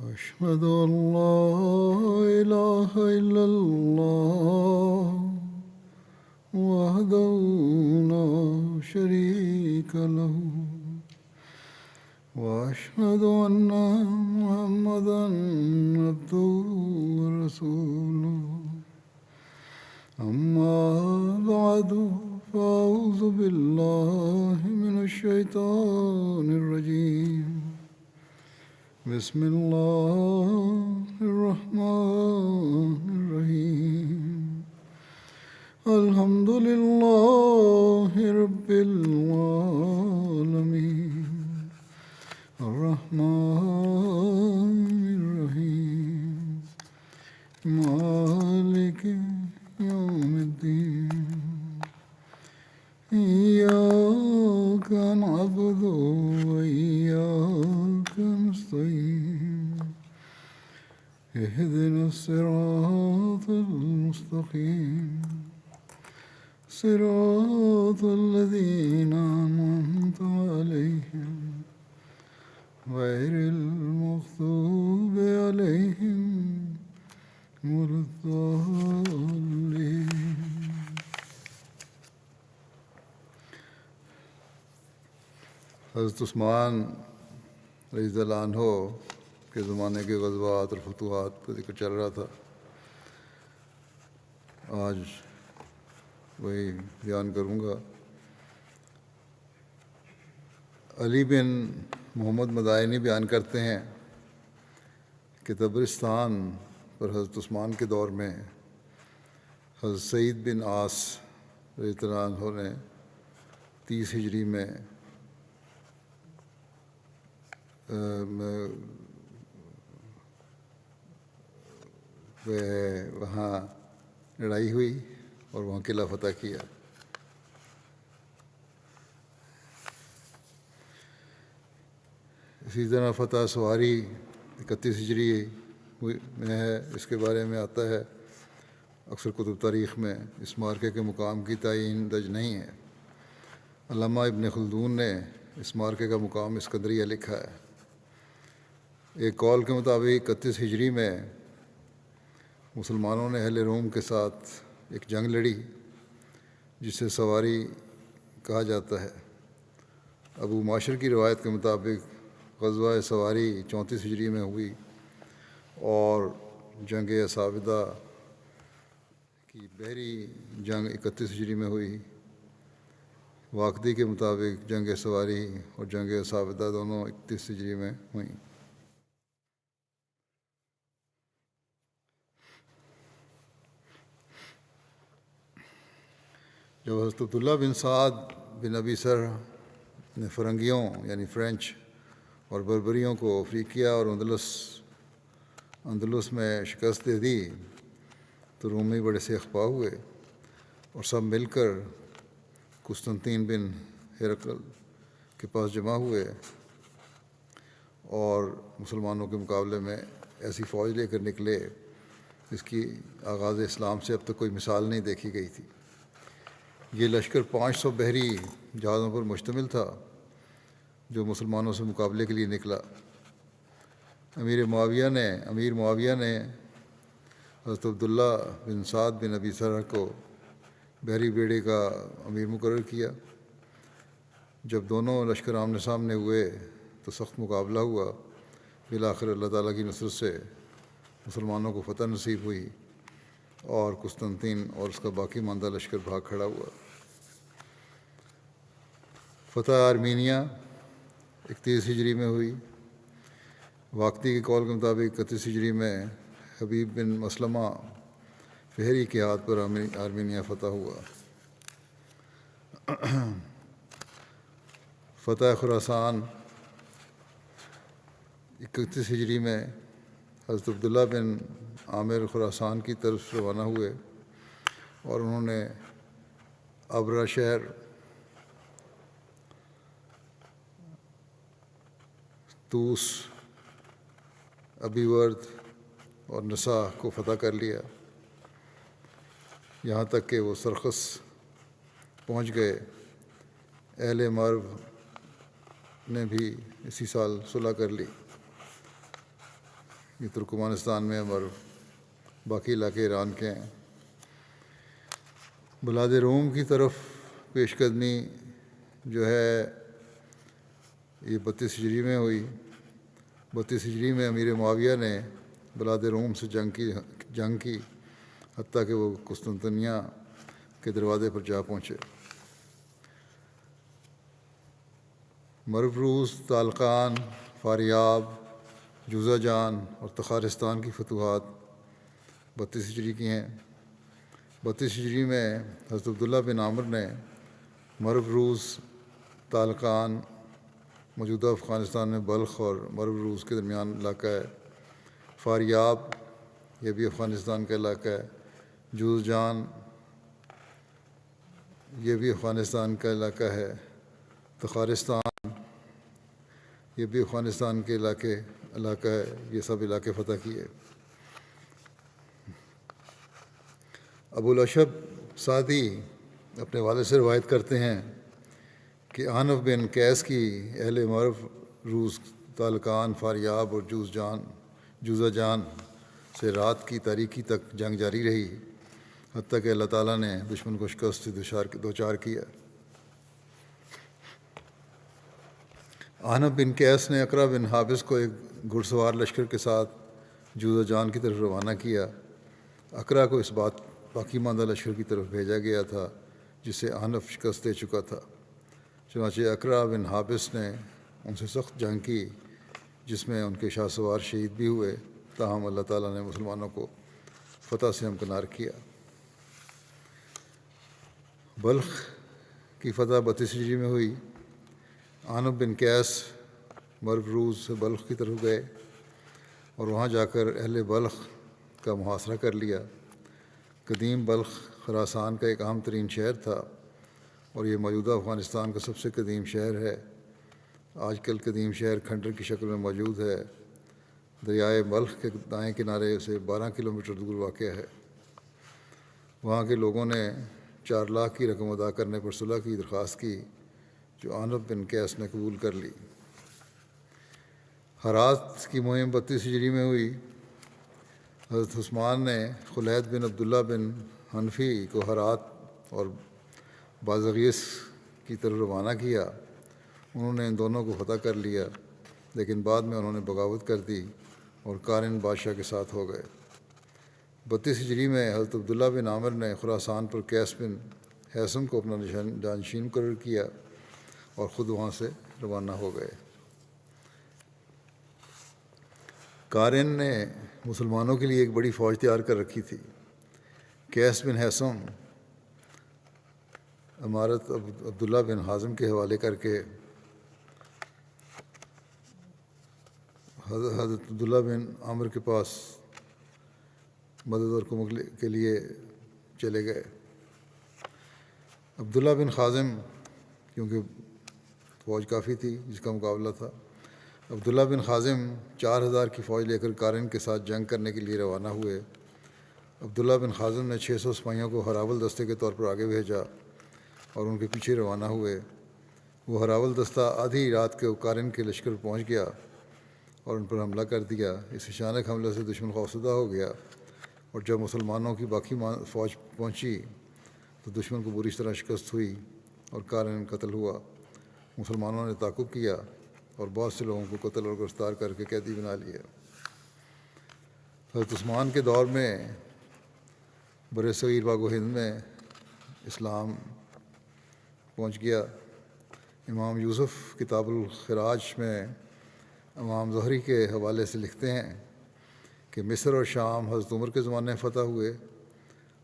أشهد أن لا إله إلا الله وحده لا شريك له وأشهد أن محمدا عبده ورسوله أما بعد فأعوذ بالله من الشيطان الرجيم بسم الله الرحمن الرحيم الحمد لله رب العالمين الرحمن الرحيم مالك يوم الدين إياك نعبد وإياك نستعين اهدنا الصراط المستقيم صراط الذين أنعمت عليهم غير المغضوب عليهم ولا الضالين. حضرت عثمان رضی اللہ عنہ کے زمانے کے غزوات اور فتوحات کا ذکر چل رہا تھا. آج وہی بیان کروں گا. علی بن محمد مدائنی بیان کرتے ہیں کہ طبرستان پر حضرت عثمان کے دور میں حضرت سعید بن عاص رضی اللہ عنہ نے 30 ہجری میں وہاں لڑائی ہوئی اور وہاں قلعہ فتح کیا. اسی طرح فتح سواری 31 ہجری میں ہے. اس کے بارے میں آتا ہے اکثر کتب تاریخ میں اس مارکے کے مقام کی تعین درج نہیں ہے. علامہ ابن خلدون نے اس مارکے کا مقام اسکندریہ لکھا ہے. ایک قول کے مطابق 31 ہجری میں مسلمانوں نے اہل روم کے ساتھ ایک جنگ لڑی جسے سواری کہا جاتا ہے. ابو معاشر کی روایت کے مطابق غزوہ سواری 34 ہجری میں ہوئی اور جنگ اصابدہ کی بحری جنگ 31 ہجری میں ہوئی. واقدی کے مطابق جنگ سواری اور جنگ اصابدہ دونوں 31 ہجری میں ہوئیں. جب حضرت عبداللہ بن سعد بن ابی سرح نے فرنگیوں یعنی فرینچ اور بربریوں کو افریقیہ اور اندلس میں شکست دے دی تو رومی بڑے سے اخفا ہوئے اور سب مل کر قسطنطین بن ہرقل کے پاس جمع ہوئے اور مسلمانوں کے مقابلے میں ایسی فوج لے کر نکلے جس کی آغاز اسلام سے اب تک کوئی مثال نہیں دیکھی گئی تھی. یہ لشکر 500 بحری جہازوں پر مشتمل تھا جو مسلمانوں سے مقابلے کے لیے نکلا. امیر معاویہ نے حضرت عبداللہ بن سعد بن ابی سرح کو بحری بیڑے کا امیر مقرر کیا. جب دونوں لشکر آمنے سامنے ہوئے تو سخت مقابلہ ہوا. بالآخر اللہ تعالیٰ کی نصرت سے مسلمانوں کو فتح نصیب ہوئی اور قسطنطین اور اس کا باقی ماندہ لشکر بھاگ کھڑا ہوا. فتح آرمینیا 31 ہجری میں ہوئی. واقدی کے قول کے مطابق 31 ہجری میں حبیب بن مسلمہ فہری کے ہاتھ پر آرمینیا فتح ہوا. فتح خراسان 31 ہجری میں حضرت عبداللہ بن عامر خراسان کی طرف روانہ ہوئے اور انہوں نے ابرا شہر طوس ابی ورد اور نسا کو فتح کر لیا یہاں تک کہ وہ سرخس پہنچ گئے. اہل مرو نے بھی اسی سال صلح کر لی. یہ ترکمانستان میں اور باقی علاقے ایران کے ہیں۔ بلاد روم کی طرف پیش قدمی جو ہے یہ 32 ہجری میں ہوئی۔ 32 ہجری میں امیر معاویہ نے بلاد روم سے جنگ کی حتیٰ کہ وہ قسطنطنیہ کے دروازے پر جا پہنچے۔ مربروز، تالقان، فاریاب، جوزہ جان اور تخارستان کی فتوحات 32 ہجری کی ہیں۔ 32 ہجری میں حضرت عبداللہ بن عامر نے مربروز، تالقان موجودہ افغانستان میں بلخ اور مربروز کے درمیان علاقہ ہے، فاریاب یہ بھی افغانستان کا علاقہ ہے، جوز جان یہ بھی افغانستان کا علاقہ ہے، تخارستان یہ بھی افغانستان کے علاقہ ہے، یہ سب علاقے فتح کیے۔ ابو الاشب سعدی اپنے والد سے روایت کرتے ہیں کہ عنف بن قیس کی اہل مرو روز، تالقان، فاریاب اور جوزہ جان سے رات کی تاریکی تک جنگ جاری رہی حتیٰ کہ اللہ تعالیٰ نے دشمن کو شکست سے دوچار کیا۔ عنف بن قیس نے اقرا بن حابس کو ایک گھڑ سوار لشکر کے ساتھ جوزہ جان کی طرف روانہ کیا۔ اقرا کو اس باقی ماندہ لشکر کی طرف بھیجا گیا تھا جسے عنف شکست دے چکا تھا۔ چنانچہ اقرا بن حابس نے ان سے سخت جنگ کی جس میں ان کے شاہ سوار شہید بھی ہوئے، تاہم اللہ تعالیٰ نے مسلمانوں کو فتح سے ہمکنار کیا۔ بلخ کی فتح 32 ہجری میں ہوئی۔ عنف بن قیس مربروز سے بلخ کی طرف گئے اور وہاں جا کر اہل بلخ کا محاصرہ کر لیا۔ قدیم بلخ خراسان کا ایک اہم ترین شہر تھا اور یہ موجودہ افغانستان کا سب سے قدیم شہر ہے۔ آج کل قدیم شہر کھنڈر کی شکل میں موجود ہے۔ دریائے بلخ کے دائیں کنارے سے 12 کلومیٹر دور واقع ہے۔ وہاں کے لوگوں نے 4 لاکھ کی رقم ادا کرنے پر صلح کی درخواست کی جو عنف بن قیس نے قبول کر لی۔ ہرات کی مہم 32 ہجری میں ہوئی۔ حضرت عثمان نے خلید بن عبداللہ بن حنفی کو ہرات اور بازغیس کی طرف روانہ کیا۔ انہوں نے ان دونوں کو فتح کر لیا لیکن بعد میں انہوں نے بغاوت کر دی اور قارن بادشاہ کے ساتھ ہو گئے۔ 32 ہجری میں حضرت عبداللہ بن عامر نے خراسان پر قیس بن حیثم کو اپنا جانشین مقرر کیا اور خود وہاں سے روانہ ہو گئے۔ قارن نے مسلمانوں کے لیے ایک بڑی فوج تیار کر رکھی تھی۔ قیس بن حیثم امارت عبداللہ بن حازم کے حوالے کر کے حضرت عبداللہ بن عامر کے پاس مدد اور کمک کے لیے چلے گئے۔ عبداللہ بن حازم کیونکہ فوج کافی تھی جس کا مقابلہ تھا، عبداللہ بن حازم 4000 کی فوج لے کر قارن کے ساتھ جنگ کرنے کے لیے روانہ ہوئے۔ عبداللہ بن حازم نے 600 سپاہیوں کو ہراول دستے کے طور پر آگے بھیجا اور ان کے پیچھے روانہ ہوئے۔ وہ ہراول دستہ آدھی رات کے قارن کے لشکر پہنچ گیا اور ان پر حملہ کر دیا۔ اس اچانک حملے سے دشمن خوفزدہ ہو گیا اور جب مسلمانوں کی باقی فوج پہنچی تو دشمن کو بری طرح شکست ہوئی اور قارن قتل ہوا۔ مسلمانوں نے تعاقب کیا اور بہت سے لوگوں کو قتل اور گرفتار کر کے قیدی بنا لیا۔ حضرت عثمان کے دور میں برصغیر پاک و ہند میں اسلام پہنچ گیا۔ امام یوسف کتاب الخراج میں امام زہری کے حوالے سے لکھتے ہیں کہ مصر اور شام حضرت عمر کے زمانے میں فتح ہوئے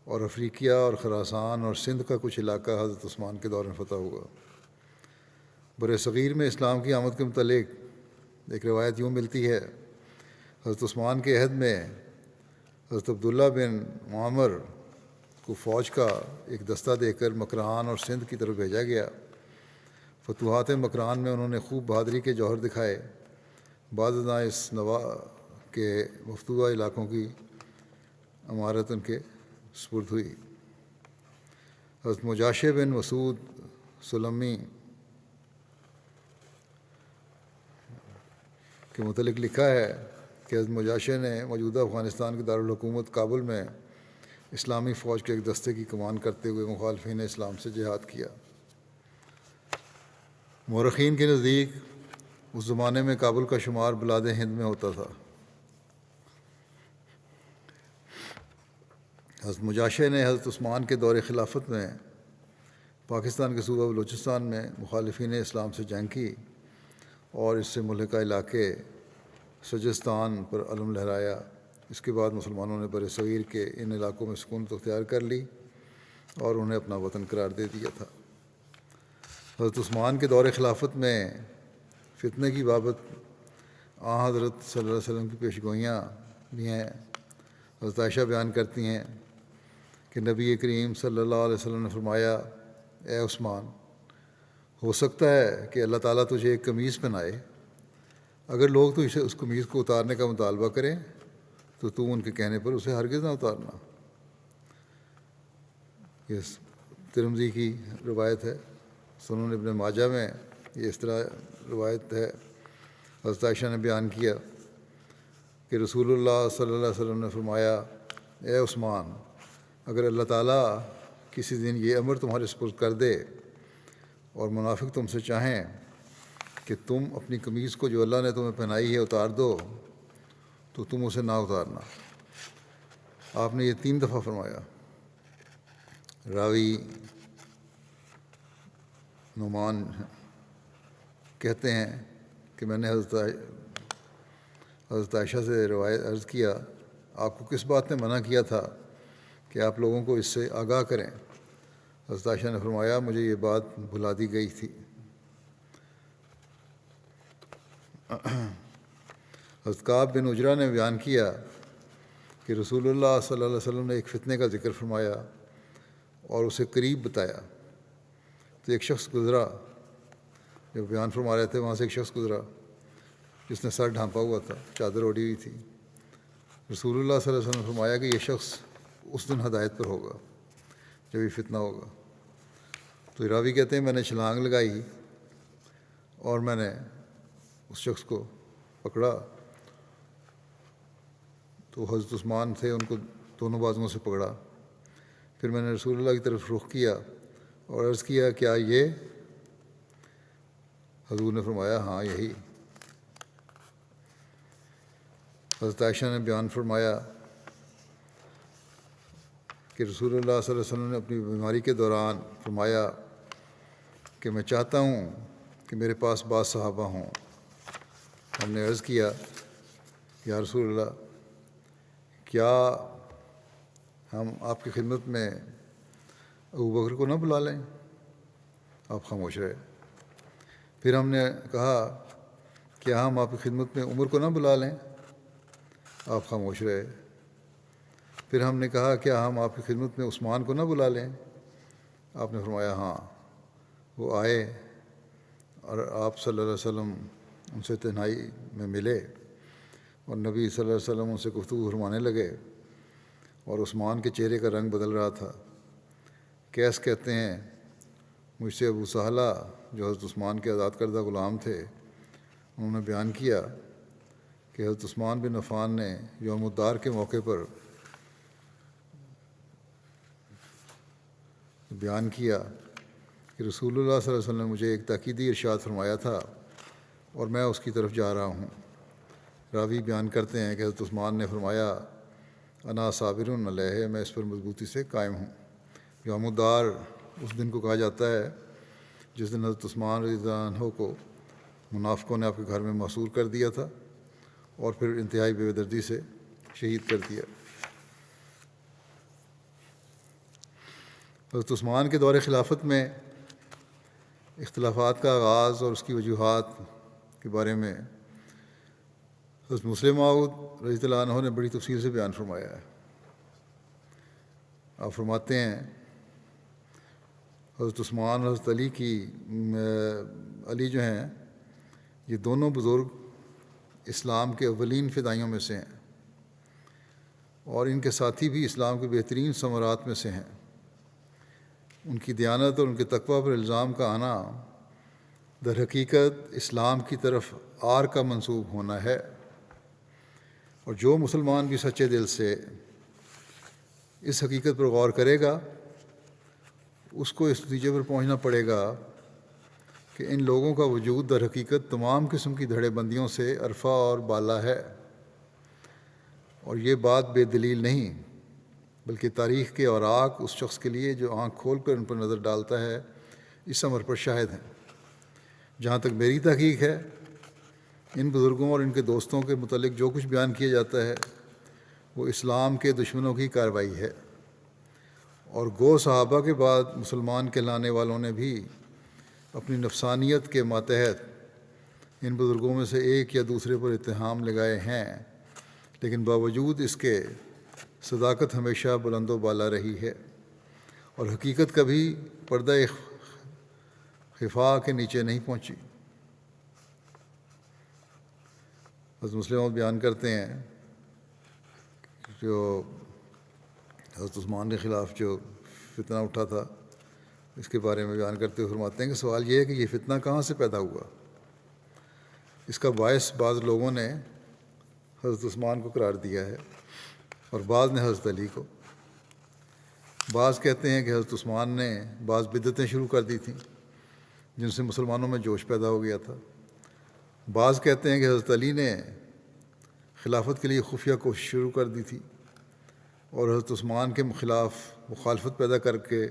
اور افریقیہ اور خراسان اور سندھ کا کچھ علاقہ حضرت عثمان کے دور میں فتح ہوا۔ برصغیر میں اسلام کی آمد کے متعلق ایک روایت یوں ملتی ہے، حضرت عثمان کے عہد میں حضرت عبداللہ بن عامر کو فوج کا ایک دستہ دے کر مکران اور سندھ کی طرف بھیجا گیا۔ فتوحات مکران میں انہوں نے خوب بہادری کے جوہر دکھائے۔ بعد ازاں اس نوا کے مفتوحہ علاقوں کی امارت ان کے سپرد ہوئی۔ حضرت مجاشع بن مسعود سلمی کے متعلق لکھا ہے کہ حضرت مجاشع نے موجودہ افغانستان کے دارالحکومت کابل میں اسلامی فوج کے ایک دستے کی کمان کرتے ہوئے مخالفین اسلام سے جہاد کیا۔ مورخین کے نزدیک اس زمانے میں کابل کا شمار بلاد ہند میں ہوتا تھا۔ حضرت مجاشع نے حضرت عثمان کے دور خلافت میں پاکستان کے صوبہ بلوچستان میں مخالفین اسلام سے جنگ کی اور اس سے ملحقہ علاقے سجستان پر علم لہرایا۔ اس کے بعد مسلمانوں نے بر صغیر کے ان علاقوں میں سکونت اختیار کر لی اور انہیں اپنا وطن قرار دے دیا تھا۔ حضرت عثمان کے دور خلافت میں فتنے کی بابت حضرت صلی اللہ علیہ وسلم کی پیشگوئیاں بھی ہیں۔ حضرت عائشہ بیان کرتی ہیں کہ نبی کریم صلی اللہ علیہ وسلم نے فرمایا، اے عثمان، ہو سکتا ہے کہ اللہ تعالیٰ تجھے ایک قمیض پہنائے، اگر لوگ تو اسے اس قمیض کو اتارنے کا مطالبہ کریں تو تم ان کے کہنے پر اسے ہرگز نہ اتارنا۔ یہ ترمذی کی روایت ہے۔ سنن ابن ماجہ میں یہ اس طرح روایت ہے۔ حضرت عائشہ نے بیان کیا کہ رسول اللہ صلی اللہ علیہ وسلم نے فرمایا، اے عثمان، اگر اللہ تعالیٰ کسی دن یہ امر تمہارے سپرد کر دے اور منافق تم سے چاہیں کہ تم اپنی قمیض کو جو اللہ نے تمہیں پہنائی ہے اتار دو تو تم اسے نہ اتارنا۔ آپ نے یہ 3 دفعہ فرمایا۔ راوی نعمان کہتے ہیں کہ میں نے حضرت عائشہ سے روایت عرض کیا، آپ کو کس بات نے منع کیا تھا کہ آپ لوگوں کو اس سے آگاہ کریں؟ حضرت عائشہ نے فرمایا، مجھے یہ بات بھلا دی گئی تھی۔ حضرت کعب بن عجرہ نے بیان کیا کہ رسول اللہ صلی اللہ علیہ وسلم نے ایک فتنے کا ذکر فرمایا اور اسے قریب بتایا تو ایک شخص گزرا، جب بیان فرما رہے تھے وہاں سے ایک شخص گزرا جس نے سر ڈھانپا ہوا تھا، چادر اوڑھی ہوئی تھی۔ رسول اللہ صلی اللہ علیہ وسلم نے فرمایا کہ یہ شخص اس دن ہدایت پر ہوگا جب یہ فتنہ ہوگا۔ تو راوی کہتے ہیں میں نے چھلانگ لگائی اور میں نے اس شخص کو پکڑا تو حضرت عثمان تھے، ان کو دونوں بازوؤں سے پکڑا۔ پھر میں نے رسول اللہ کی طرف رخ کیا اور عرض کیا، کیا یہ؟ حضور نے فرمایا، ہاں یہی۔ حضرت عائشہ نے بیان فرمایا کہ رسول اللہ صلی اللہ علیہ وسلم نے اپنی بیماری کے دوران فرمایا کہ میں چاہتا ہوں کہ میرے پاس بعض صحابہ ہوں۔ ہم نے عرض کیا، یا رسول اللہ، کیا ہم آپ کی خدمت میں ابوبکر کو نہ بلا لیں؟ آپ خاموش رہے۔ پھر ہم نے کہا، کیا ہم آپ کی خدمت میں عمر کو نہ بلا لیں؟ آپ خاموش رہے۔ پھر ہم نے کہا، کیا ہم آپ کی خدمت میں عثمان کو نہ بلا لیں؟ آپ نے فرمایا، ہاں۔ وہ آئے اور آپ صلی اللہ علیہ وسلم ان سے تنہائی میں ملے اور نبی صلی اللہ علیہ وسلم ان سے گفتگو فرمانے لگے اور عثمان کے چہرے کا رنگ بدل رہا تھا۔ کیس کہتے ہیں، مجھ سے ابو سہلہ جو حضرت عثمان کے آزاد کردہ غلام تھے، انہوں نے بیان کیا کہ حضرت عثمان بن عفان نے یوم الدار کے موقع پر بیان کیا کہ رسول اللہ صلی اللہ علیہ وسلم نے مجھے ایک تاکیدی ارشاد فرمایا تھا اور میں اس کی طرف جا رہا ہوں۔ راوی بیان کرتے ہیں کہ حضرت عثمان نے فرمایا، انا صابر علیہ، میں اس پر مضبوطی سے قائم ہوں۔ یوم الدار اس دن کو کہا جاتا ہے جس دن حضرت عثمان رضی اللہ عنہ کو منافقوں نے آپ کے گھر میں محصور کر دیا تھا اور پھر انتہائی بے دردی سے شہید کر دیا۔ حضرت عثمان کے دور خلافت میں اختلافات کا آغاز اور اس کی وجوہات کے بارے میں حضرت مسلم موعود رضی اللہ عنہ نے بڑی تفصیل سے بیان فرمایا ہے۔ آپ فرماتے ہیں، حضرت عثمان اور حضرت علی جو ہیں، یہ دونوں بزرگ اسلام کے اولین فدائیوں میں سے ہیں اور ان کے ساتھی بھی اسلام کے بہترین ثمرات میں سے ہیں۔ ان کی دیانت اور ان کے تقویٰ پر الزام کا آنا در حقیقت اسلام کی طرف آر کا منسوب ہونا ہے۔ اور جو مسلمان بھی سچے دل سے اس حقیقت پر غور کرے گا اس کو اس نتیجے پر پہنچنا پڑے گا کہ ان لوگوں کا وجود در حقیقت تمام قسم کی دھڑے بندیوں سے عرفہ اور بالا ہے، اور یہ بات بے دلیل نہیں بلکہ تاریخ کے اوراق اس شخص کے لیے جو آنکھ کھول کر ان پر نظر ڈالتا ہے اس امر پر شاہد ہیں۔ جہاں تک میری تحقیق ہے، ان بزرگوں اور ان کے دوستوں کے متعلق جو کچھ بیان کیا جاتا ہے وہ اسلام کے دشمنوں کی کارروائی ہے، اور گو صحابہ کے بعد مسلمان کہلانے والوں نے بھی اپنی نفسانیت کے ماتحت ان بزرگوں میں سے ایک یا دوسرے پر اتہام لگائے ہیں، لیکن باوجود اس کے صداقت ہمیشہ بلند و بالا رہی ہے، اور حقیقت کبھی پردہ خفا کے نیچے نہیں پہنچی۔ حضرت مسلم بیان کرتے ہیں جو حضرت عثمان کے خلاف جو فتنہ اٹھا تھا اس کے بارے میں بیان کرتے ہوئے فرماتے ہیں کہ سوال یہ ہے کہ یہ فتنہ کہاں سے پیدا ہوا۔ اس کا باعث بعض لوگوں نے حضرت عثمان کو قرار دیا ہے اور بعض نے حضرت علی کو۔ بعض کہتے ہیں کہ حضرت عثمان نے بعض بدعتیں شروع کر دی تھیں جن سے مسلمانوں میں جوش پیدا ہو گیا تھا۔ بعض کہتے ہیں کہ حضرت علی نے خلافت کے لیے خفیہ کوشش شروع کر دی تھی اور حضرت عثمان کے خلاف مخالفت پیدا کر کے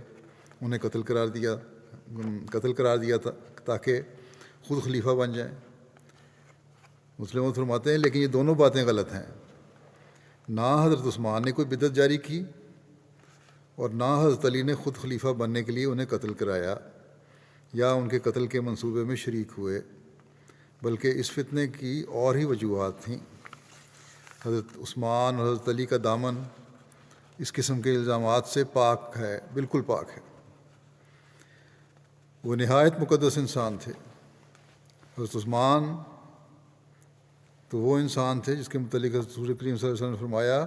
انہیں قتل قرار دیا تھا تاکہ خود خلیفہ بن جائیں۔ مسلم فرماتے ہیں لیکن یہ دونوں باتیں غلط ہیں۔ نہ حضرت عثمان نے کوئی بدعت جاری کی اور نہ حضرت علی نے خود خلیفہ بننے کے لیے انہیں قتل کرایا یا ان کے قتل کے منصوبے میں شریک ہوئے، بلکہ اس فتنے کی اور ہی وجوہات تھیں۔ حضرت عثمان اور حضرت علی کا دامن اس قسم کے الزامات سے پاک ہے، بالکل پاک ہے۔ وہ نہایت مقدس انسان تھے۔ حضرت عثمان تو وہ انسان تھے جس کے متعلق حضرت رسول کریم صلی اللہ علیہ وسلم نے فرمایا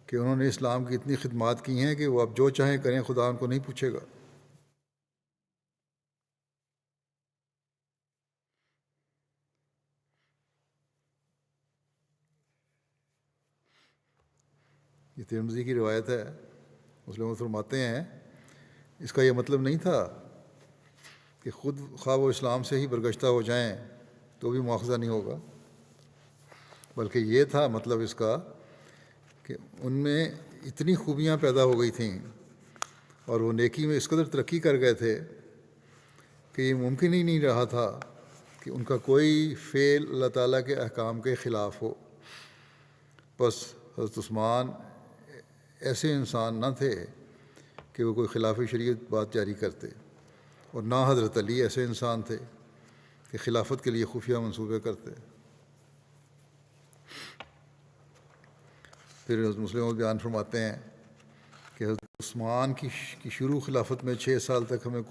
کہ انہوں نے اسلام کی اتنی خدمات کی ہیں کہ وہ اب جو چاہیں کریں خدا ان کو نہیں پوچھے گا۔ یہ ترمذی کی روایت ہے۔ مسلم فرماتے ہیں اس کا یہ مطلب نہیں تھا کہ خود خواہ وہ اسلام سے ہی برگشتہ ہو جائیں تو بھی مواخذہ نہیں ہوگا، بلکہ یہ تھا مطلب اس کا کہ ان میں اتنی خوبیاں پیدا ہو گئی تھیں اور وہ نیکی میں اس قدر ترقی کر گئے تھے کہ یہ ممکن ہی نہیں رہا تھا کہ ان کا کوئی فعل اللہ تعالیٰ کے احکام کے خلاف ہو۔ بس حضرت عثمان ایسے انسان نہ تھے کہ وہ کوئی خلاف شریعت بات جاری کرتے، اور نہ حضرت علی ایسے انسان تھے کہ خلافت کے لیے خفیہ منصوبے کرتے۔ پھر حضرت مسلم بیان فرماتے ہیں کہ حضرت عثمان کی شروع خلافت میں 6 سال تک ہمیں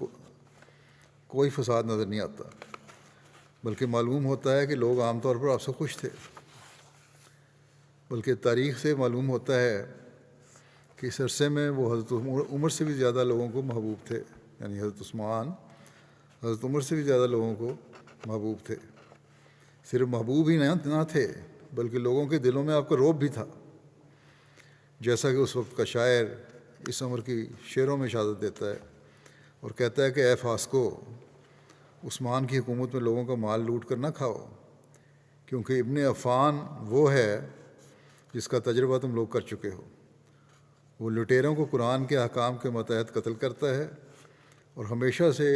کوئی فساد نظر نہیں آتا، بلکہ معلوم ہوتا ہے کہ لوگ عام طور پر آپ سے خوش تھے، بلکہ تاریخ سے معلوم ہوتا ہے کہ اس عرصے میں وہ حضرت عمر سے بھی زیادہ لوگوں کو محبوب تھے، یعنی حضرت عثمان حضرت عمر سے بھی زیادہ لوگوں کو محبوب تھے۔ صرف محبوب ہی نہ تھے بلکہ لوگوں کے دلوں میں آپ کا رعب بھی تھا، جیسا کہ اس وقت کا شاعر اس عمر کی شعروں میں اشارت دیتا ہے اور کہتا ہے کہ اے فاسقو، عثمان کی حکومت میں لوگوں کا مال لوٹ کر نہ کھاؤ، کیونکہ ابن عفان وہ ہے جس کا تجربہ تم لوگ کر چکے ہو۔ وہ لٹیروں کو قرآن کے احکام کے متحد قتل کرتا ہے اور ہمیشہ سے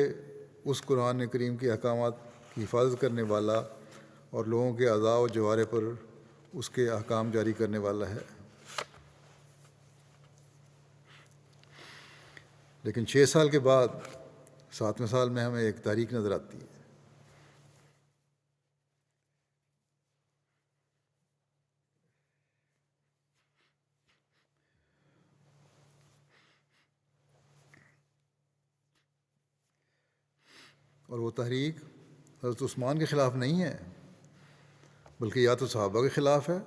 اس قرآن کریم کے احکامات کی حفاظت کرنے والا اور لوگوں کے اعضاء و جوارح پر اس کے احکام جاری کرنے والا ہے۔ لیکن 6 سال کے بعد 7ویں سال میں ہمیں ایک تاریخ نظر آتی ہے۔ اور وہ تحریک حضرت عثمان کے خلاف نہیں ہے، بلکہ یا تو صحابہ کے خلاف ہے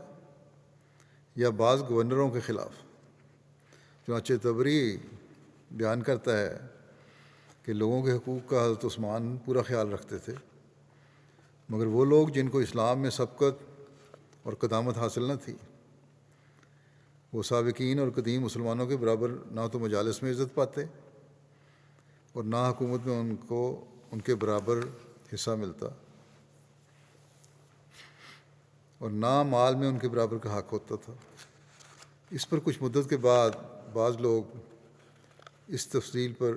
یا بعض گورنروں کے خلاف۔ چنانچہ طبری بیان کرتا ہے کہ لوگوں کے حقوق کا حضرت عثمان پورا خیال رکھتے تھے، مگر وہ لوگ جن کو اسلام میں سبقت اور قدامت حاصل نہ تھی۔ وہ سابقین اور قدیم مسلمانوں کے برابر نہ تو مجالس میں عزت پاتے اور نہ حکومت میں ان کو ان کے برابر حصہ ملتا، اور نہ مال میں ان کے برابر کا حق ہوتا تھا۔ اس پر کچھ مدت کے بعد بعض لوگ اس تفصیل پر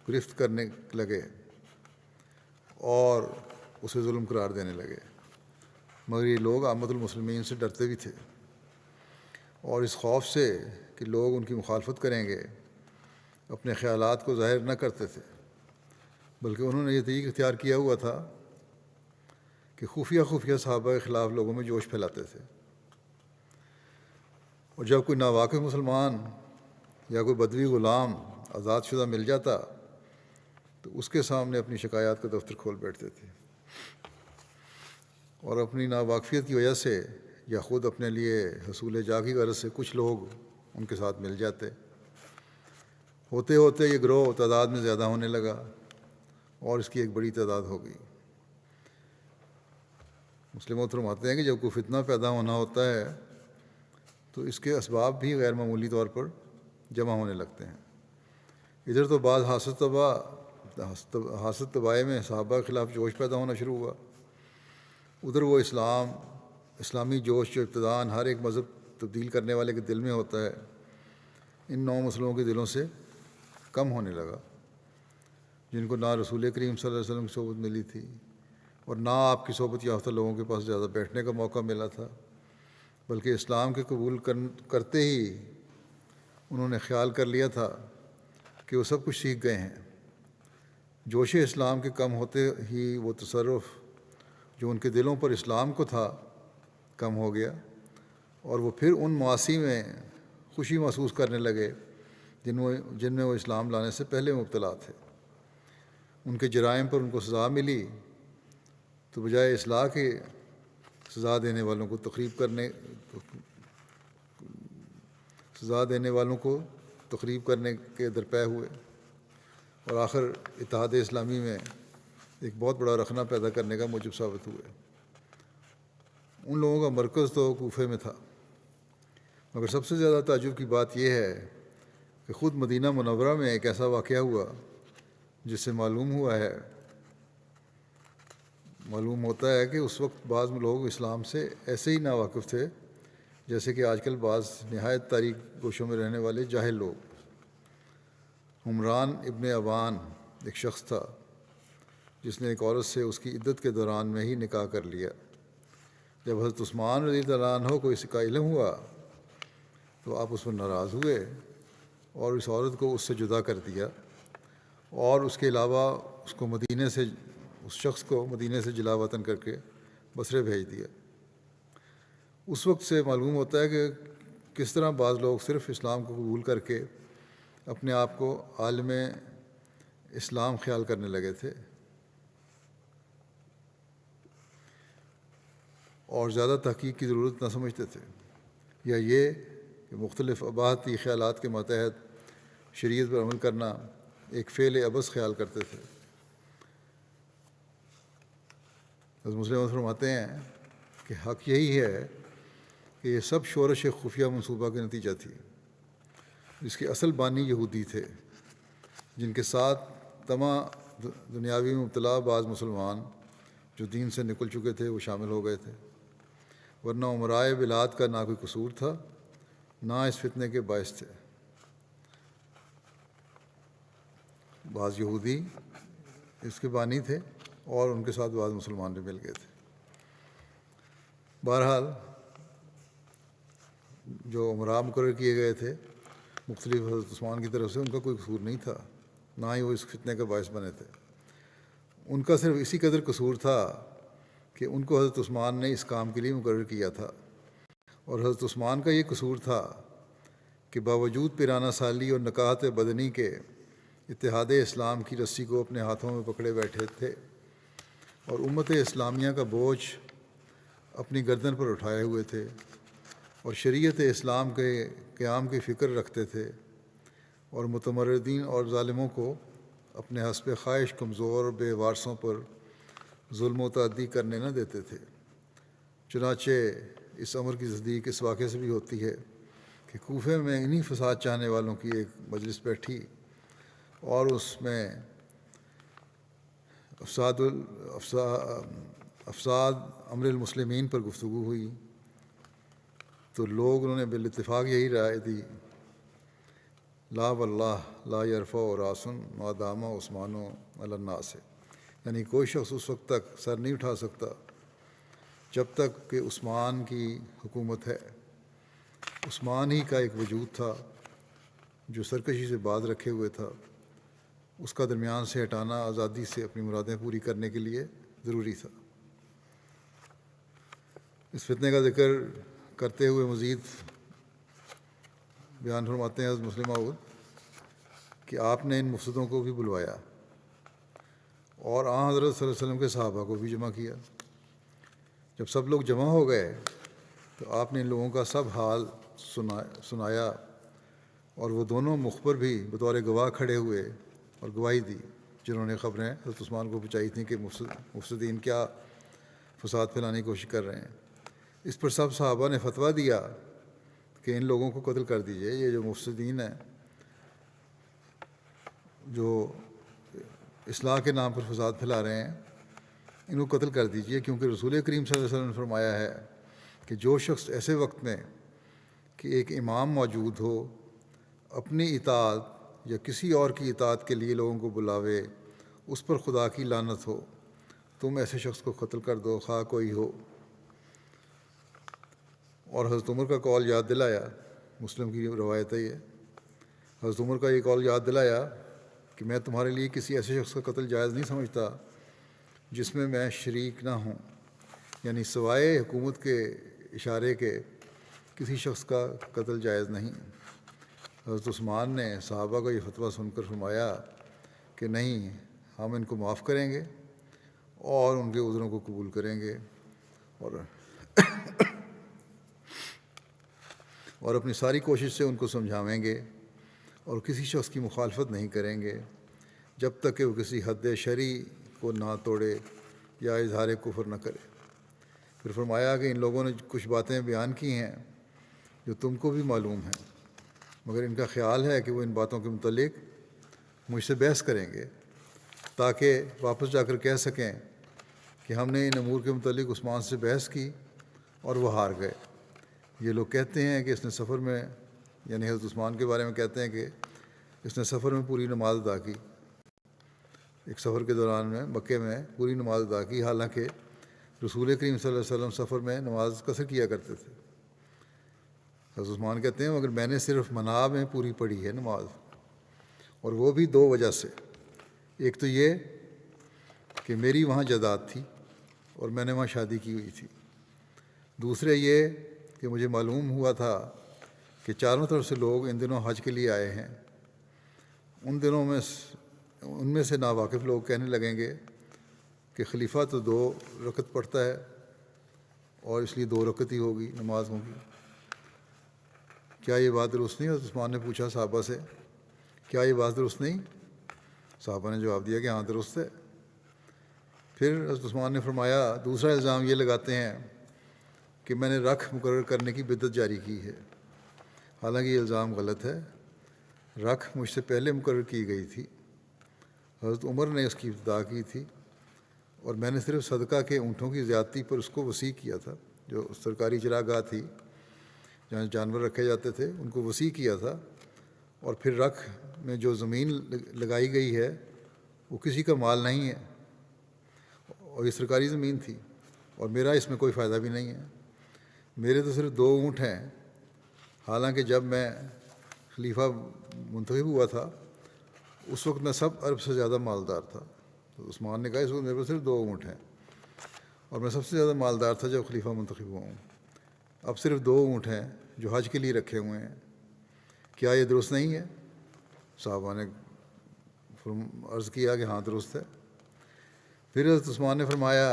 گرفت کرنے لگے اور اسے ظلم قرار دینے لگے، مگر یہ لوگ عامۃ المسلمین سے ڈرتے بھی تھے، اور اس خوف سے کہ لوگ ان کی مخالفت کریں گے اپنے خیالات کو ظاہر نہ کرتے تھے، بلکہ انہوں نے یہ طریقہ اختیار کیا ہوا تھا کہ خفیہ خفیہ صحابہ کے خلاف لوگوں میں جوش پھیلاتے تھے، اور جب کوئی ناواقف مسلمان یا کوئی بدوی غلام آزاد شدہ مل جاتا تو اس کے سامنے اپنی شکایات کا دفتر کھول بیٹھتے تھے، اور اپنی ناواقفیت کی وجہ سے یا خود اپنے لیے حصول جاہ کی غرض سے کچھ لوگ ان کے ساتھ مل جاتے۔ ہوتے ہوتے یہ گروہ تعداد میں زیادہ ہونے لگا اور اس کی ایک بڑی تعداد ہو گئی۔ مسلم فرماتے ہیں کہ جب کوئی فتنہ پیدا ہونا ہوتا ہے تو اس کے اسباب بھی غیر معمولی طور پر جمع ہونے لگتے ہیں۔ ادھر تو بعض حاسد طبائع میں صحابہ کے خلاف جوش پیدا ہونا شروع ہوا، ادھر وہ اسلامی جوش جو ابتداءً ہر ایک مذہب تبدیل کرنے والے کے دل میں ہوتا ہے، ان نو مسلموں کے دلوں سے کم ہونے لگا، جن کو نہ رسول کریم صلی اللہ علیہ وسلم کی صحبت ملی تھی اور نہ آپ کی صحبت یافتہ لوگوں کے پاس زیادہ بیٹھنے کا موقع ملا تھا، بلکہ اسلام کے قبول کرتے ہی انہوں نے خیال کر لیا تھا کہ وہ سب کچھ سیکھ گئے ہیں۔ جوش اسلام کے کم ہوتے ہی وہ تصرف جو ان کے دلوں پر اسلام کو تھا کم ہو گیا، اور وہ پھر ان معاصی میں خوشی محسوس کرنے لگے جن میں وہ اسلام لانے سے پہلے مبتلا تھے۔ ان کے جرائم پر ان کو سزا ملی تو بجائے اصلاح کے سزا دینے والوں کو تقریب کرنے کے درپے ہوئے، اور آخر اتحاد اسلامی میں ایک بہت بڑا رخنہ پیدا کرنے کا موجب ثابت ہوئے۔ ان لوگوں کا مرکز تو کوفے میں تھا، مگر سب سے زیادہ تعجب کی بات یہ ہے کہ خود مدینہ منورہ میں ایک ایسا واقعہ ہوا جس سے معلوم ہوتا ہے کہ اس وقت بعض لوگ اسلام سے ایسے ہی ناواقف تھے جیسے کہ آج کل بعض نہایت تاریک گوشوں میں رہنے والے جاہل لوگ۔ عمران ابن ابان ایک شخص تھا جس نے ایک عورت سے اس کی عدت کے دوران میں ہی نکاح کر لیا۔ جب حضرت عثمان رضی اللہ عنہ کو اس کا علم ہوا تو آپ اس پر ناراض ہوئے اور اس عورت کو اس سے جدا کر دیا، اور اس کے علاوہ اس شخص کو مدینے سے جلا وطن کر کے بصرے بھیج دیا۔ اس وقت سے معلوم ہوتا ہے کہ کس طرح بعض لوگ صرف اسلام کو قبول کر کے اپنے آپ کو عالم اسلام خیال کرنے لگے تھے، اور زیادہ تحقیق کی ضرورت نہ سمجھتے تھے، یا یہ کہ مختلف اباحتی خیالات کے ماتحت شریعت پر عمل کرنا ایک فعل عبث خیال کرتے تھے۔ حضرت مسلم فرماتے ہیں کہ حق یہی ہے کہ یہ سب شورش خفیہ منصوبہ کا نتیجہ تھی، جس کے اصل بانی یہودی تھے، جن کے ساتھ تمام دنیاوی میں مبتلا بعض مسلمان جو دین سے نکل چکے تھے وہ شامل ہو گئے تھے، ورنہ عمرائے بلاد کا نہ کوئی قصور تھا، نہ اس فتنے کے باعث تھے۔ بعض یہودی اس کے بانی تھے اور ان کے ساتھ بعض مسلمان بھی مل گئے تھے۔ بہرحال جو عمراء مقرر کیے گئے تھے مختلف حضرت عثمان کی طرف سے، ان کا کوئی قصور نہیں تھا، نہ ہی وہ اس فتنے کا باعث بنے تھے۔ ان کا صرف اسی قدر قصور تھا کہ ان کو حضرت عثمان نے اس کام کے لیے مقرر کیا تھا، اور حضرت عثمان کا یہ قصور تھا کہ باوجود پیرانہ سالی اور نکاحت بدنی کے اتحاد اسلام کی رسی کو اپنے ہاتھوں میں پکڑے بیٹھے تھے، اور امت اسلامیہ کا بوجھ اپنی گردن پر اٹھائے ہوئے تھے، اور شریعت اسلام کے قیام کی فکر رکھتے تھے، اور متمردین اور ظالموں کو اپنے حسب خواہش کمزور بے وارثوں پر ظلم و تعدی کرنے نہ دیتے تھے۔ چنانچہ اس امر کی تصدیق اس واقعے سے بھی ہوتی ہے کہ کوفے میں انہی فساد چاہنے والوں کی ایک مجلس بیٹھی اور اس میں افساد امر المسلمین پر گفتگو ہوئی، تو انہوں نے بالاتفاق یہی رائے دی، لا واللہ لا یرفع راسن ما دام عثمان علی الناس، یعنی کوئی شخص اس وقت تک سر نہیں اٹھا سکتا جب تک کہ عثمان کی حکومت ہے۔ عثمان ہی کا ایک وجود تھا جو سرکشی سے باز رکھے ہوئے تھا، اس کا درمیان سے ہٹانا آزادی سے اپنی مرادیں پوری کرنے کے لیے ضروری تھا۔ اس فتنے کا ذکر کرتے ہوئے مزید بیان فرماتے ہیں حضرت مسلم موعود کہ آپ نے ان مفسدوں کو بھی بلوایا اور حضرت صلی اللہ علیہ وسلم کے صحابہ کو بھی جمع کیا۔ جب سب لوگ جمع ہو گئے تو آپ نے ان لوگوں کا سب حال سنایا، اور وہ دونوں مخبر بھی بطور گواہ کھڑے ہوئے اور گواہی دی جنہوں نے خبریں حضرت عثمان کو پہنچائی تھیں کہ مفسدین کیا فساد پھیلانے کی کوشش کر رہے ہیں۔ اس پر سب صحابہ نے فتویٰ دیا کہ ان لوگوں کو قتل کر دیجئے، یہ جو مفسدین ہیں جو اصلاح کے نام پر فساد پھیلا رہے ہیں، ان کو قتل کر دیجئے، کیونکہ رسول کریم صلی اللہ علیہ وسلم نے فرمایا ہے کہ جو شخص ایسے وقت میں کہ ایک امام موجود ہو اپنی اطاعت یا کسی اور کی اطاعت کے لیے لوگوں کو بلاوے، اس پر خدا کی لعنت ہو، تم ایسے شخص کو قتل کر دو خواہ کوئی ہو۔ اور حضرت عمر کا قول یاد دلایا، مسلم کی روایت ہے یہ، حضرت عمر کا یہ قول یاد دلایا کہ میں تمہارے لیے کسی ایسے شخص کا قتل جائز نہیں سمجھتا جس میں میں شریک نہ ہوں، یعنی سوائے حکومت کے اشارے کے کسی شخص کا قتل جائز نہیں۔ حضرت عثمان نے صحابہ کا یہ فتویٰ سن کر فرمایا کہ نہیں، ہم ان کو معاف کریں گے اور ان کے عذروں کو قبول کریں گے اور اپنی ساری کوشش سے ان کو سمجھاویں گے اور کسی شخص کی مخالفت نہیں کریں گے جب تک کہ وہ کسی حد شرعی کو نہ توڑے یا اظہار کفر نہ کرے۔ پھر فرمایا کہ ان لوگوں نے کچھ باتیں بیان کی ہیں جو تم کو بھی معلوم ہیں، مگر ان کا خیال ہے کہ وہ ان باتوں کے متعلق مجھ سے بحث کریں گے تاکہ واپس جا کر کہہ سکیں کہ ہم نے ان امور کے متعلق عثمان سے بحث کی اور وہ ہار گئے۔ یہ لوگ کہتے ہیں کہ اس نے سفر میں، یعنی حضرت عثمان کے بارے میں کہتے ہیں کہ اس نے سفر میں پوری نماز ادا کی، ایک سفر کے دوران میں مکے میں پوری نماز ادا کی، حالانکہ رسول کریم صلی اللہ علیہ وسلم سفر میں نماز قصر کیا کرتے تھے۔ حضرت عثمان کہتے ہیں مگر میں نے صرف مناب میں پوری پڑھی ہے نماز، اور وہ بھی دو وجہ سے، ایک تو یہ کہ میری وہاں جائیداد تھی اور میں نے وہاں شادی کی ہوئی تھی، دوسرے یہ کہ مجھے معلوم ہوا تھا کہ چاروں طرف سے لوگ ان دنوں حج کے لیے آئے ہیں۔ ان میں سے ناواقف لوگ کہنے لگیں گے کہ خلیفہ تو 2 رکعت پڑھتا ہے اور اس لیے 2 رکعت ہی ہوگی، نماز ہوگی، کیا یہ بات درست نہیں؟ حضرت عثمان نے پوچھا صحابہ سے، کیا یہ بات درست نہیں؟ صحابہ نے جواب دیا کہ ہاں درست ہے۔ پھر حضرت عثمان نے فرمایا، دوسرا الزام یہ لگاتے ہیں کہ میں نے رکھ مقرر کرنے کی بدعت جاری کی ہے، حالانکہ یہ الزام غلط ہے، رکھ مجھ سے پہلے مقرر کی گئی تھی، حضرت عمر نے اس کی ابتدا کی تھی، اور میں نے صرف صدقہ کے اونٹوں کی زیادتی پر اس کو وسیع کیا تھا، جو سرکاری چراگاہ تھی جہاں جانور رکھے جاتے تھے ان کو وسیع کیا تھا، اور پھر رکھ میں جو زمین لگائی گئی ہے وہ کسی کا مال نہیں ہے اور یہ سرکاری زمین تھی، اور میرا اس میں کوئی فائدہ بھی نہیں ہے، میرے تو صرف 2 اونٹ ہیں، حالانکہ جب میں خلیفہ منتخب ہوا تھا اس وقت میں سب عرب سے زیادہ مالدار تھا۔ تو عثمان نے کہا اس وقت میرے پاس صرف 2 اونٹ ہیں اور میں سب سے زیادہ مالدار تھا جب خلیفہ منتخب ہوا ہوں، اب صرف 2 اونٹ ہیں جو حج کے لیے رکھے ہوئے ہیں، کیا یہ درست نہیں ہے؟ صحابہ نے عرض کیا کہ ہاں درست ہے۔ پھر حضرت عثمان نے فرمایا